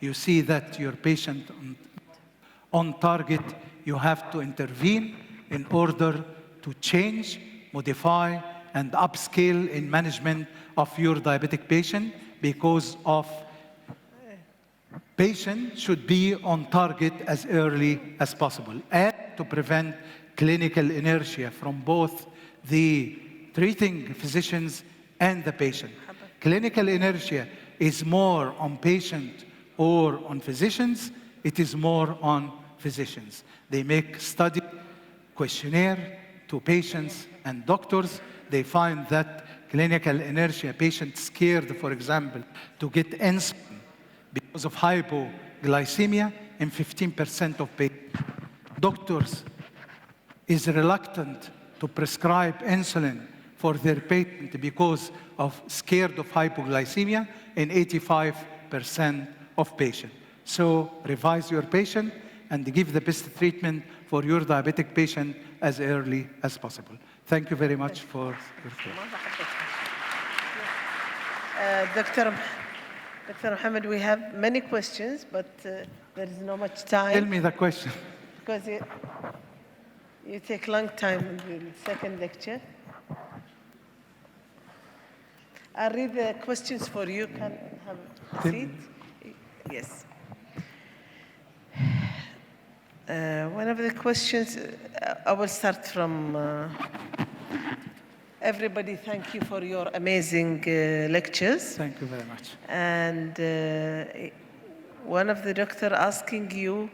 you see that your patient on target, you have to intervene in order to change, modify, and upscale in management of your diabetic patient, because of patient should be on target as early as possible, and to prevent clinical inertia from both the treating physicians and the patient. Clinical inertia is more on patient or on physicians. It is more on physicians. They make study questionnaire to patients and doctors. They find that clinical inertia, patients scared, for example, to get insulin because of hypoglycemia in 15% of patients. Doctors is reluctant to prescribe insulin for their patient because of scared of hypoglycemia in 85% of patients. So revise your patient and give the best treatment for your diabetic patient as early as possible. Thank you very much for your time. Dr. Mohammed, we have many questions, but there is not much time. Tell me the question. Because you take long time in the second lecture. I'll read the questions for you. Can have a seat? Yes. One of the questions, I will start from everybody. Thank you for your amazing lectures. Thank you very much. And one of the doctor asking you,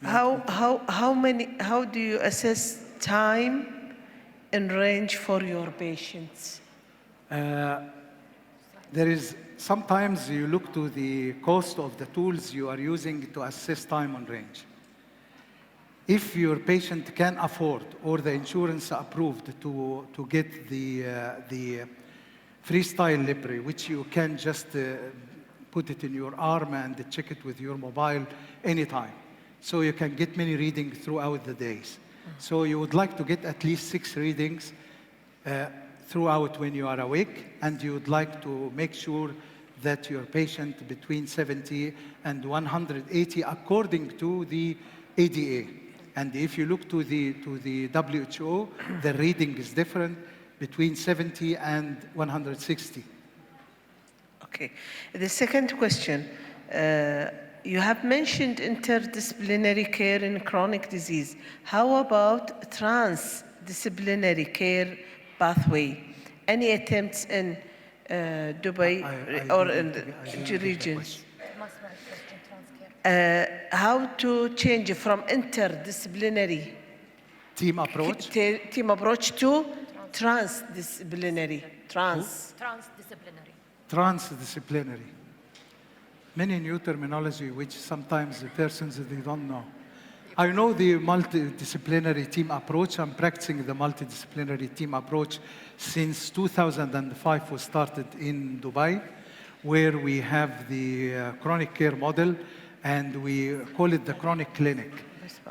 how do you assess time and range for your patients? There is sometimes you look to the cost of the tools you are using to assess time on range. If your patient can afford or the insurance approved to get the freestyle Libre, which you can just put it in your arm and check it with your mobile anytime. So you can get many readings throughout the days. So you would like to get at least 6 readings throughout when you are awake, and you would like to make sure that your patient between 70 and 180 according to the ADA. And if you look to the WHO, the reading is different between 70 and 160. Okay. The second question, you have mentioned interdisciplinary care in chronic disease. How about transdisciplinary care pathway? Any attempts in Dubai or in the regions? How to change from interdisciplinary Team approach? Team approach to transdisciplinary. Transdisciplinary. Many new terminology which sometimes the persons they don't know. I know the multidisciplinary team approach. I'm practicing the multidisciplinary team approach since 2005 was started in Dubai, where we have the chronic care model, and we call it the chronic clinic,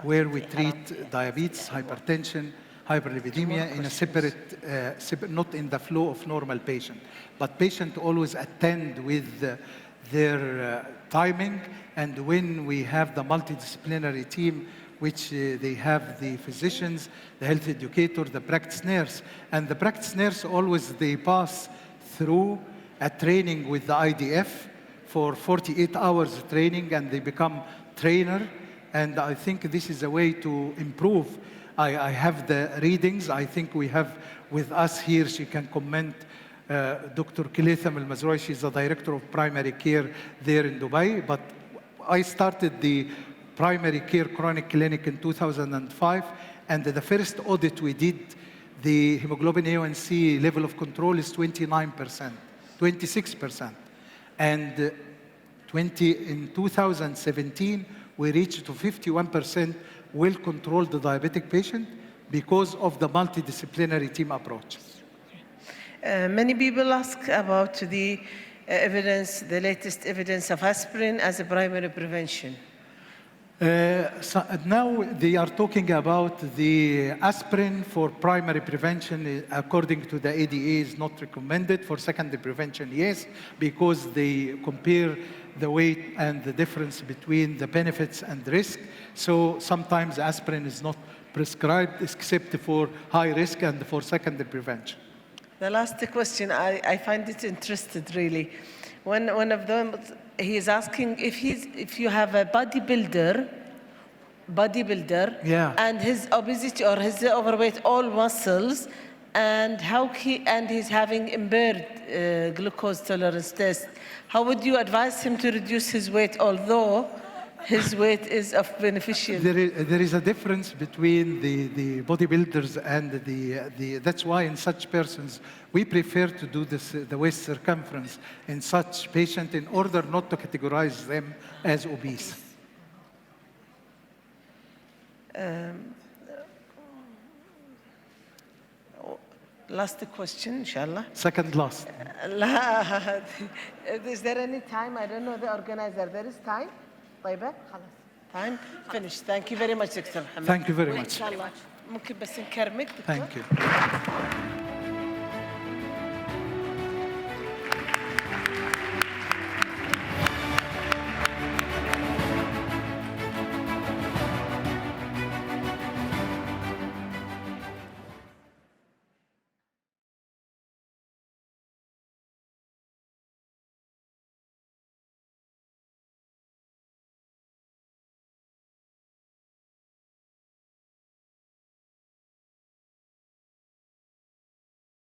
where we treat diabetes, hypertension, hyperlipidemia in a not in the flow of normal patient. But patient always attend with their timing, and when we have the multidisciplinary team, which they have the physicians, the health educator, the practice nurse, and the practice nurse always they pass through a training with the IDF for 48 hours training, and they become trainer, and I think this is a way to improve. I have the readings. I think we have with us here, she can comment, Dr. Kiletham Al-Mazroui. She's the director of primary care there in Dubai. But I started the primary care chronic clinic in 2005, and the first audit we did, the hemoglobin A1C level of control is 29%, 26%. And in 2017, we reached to 51% well-controlled diabetic patient because of the multidisciplinary team approach. Many people ask about the evidence, the latest evidence of aspirin as a primary prevention. So now they are talking about the aspirin for primary prevention, according to the ADA, is not recommended. For secondary prevention, yes, because they compare the weight and the difference between the benefits and risk. So sometimes aspirin is not prescribed except for high risk and for secondary prevention. The last question, I find it interesting, really. One of them, he is asking if you have a bodybuilder, Yeah. and his obesity or his overweight, all muscles, and he's having impaired glucose tolerance test. How would you advise him to reduce his weight, although his weight is of beneficial? There is a difference between the bodybuilders and that's why in such persons, we prefer to do the waist circumference in such patient in order not to categorize them as obese. Last question, inshallah. Second last. Is there any time? I don't know the organizer. There is time? طيبة؟ خلاص. Time? Finished. Thank you very much, Dr. Mohammed. Thank you very much. إن شاء الله. ممكن بس نكرمك. Thank you.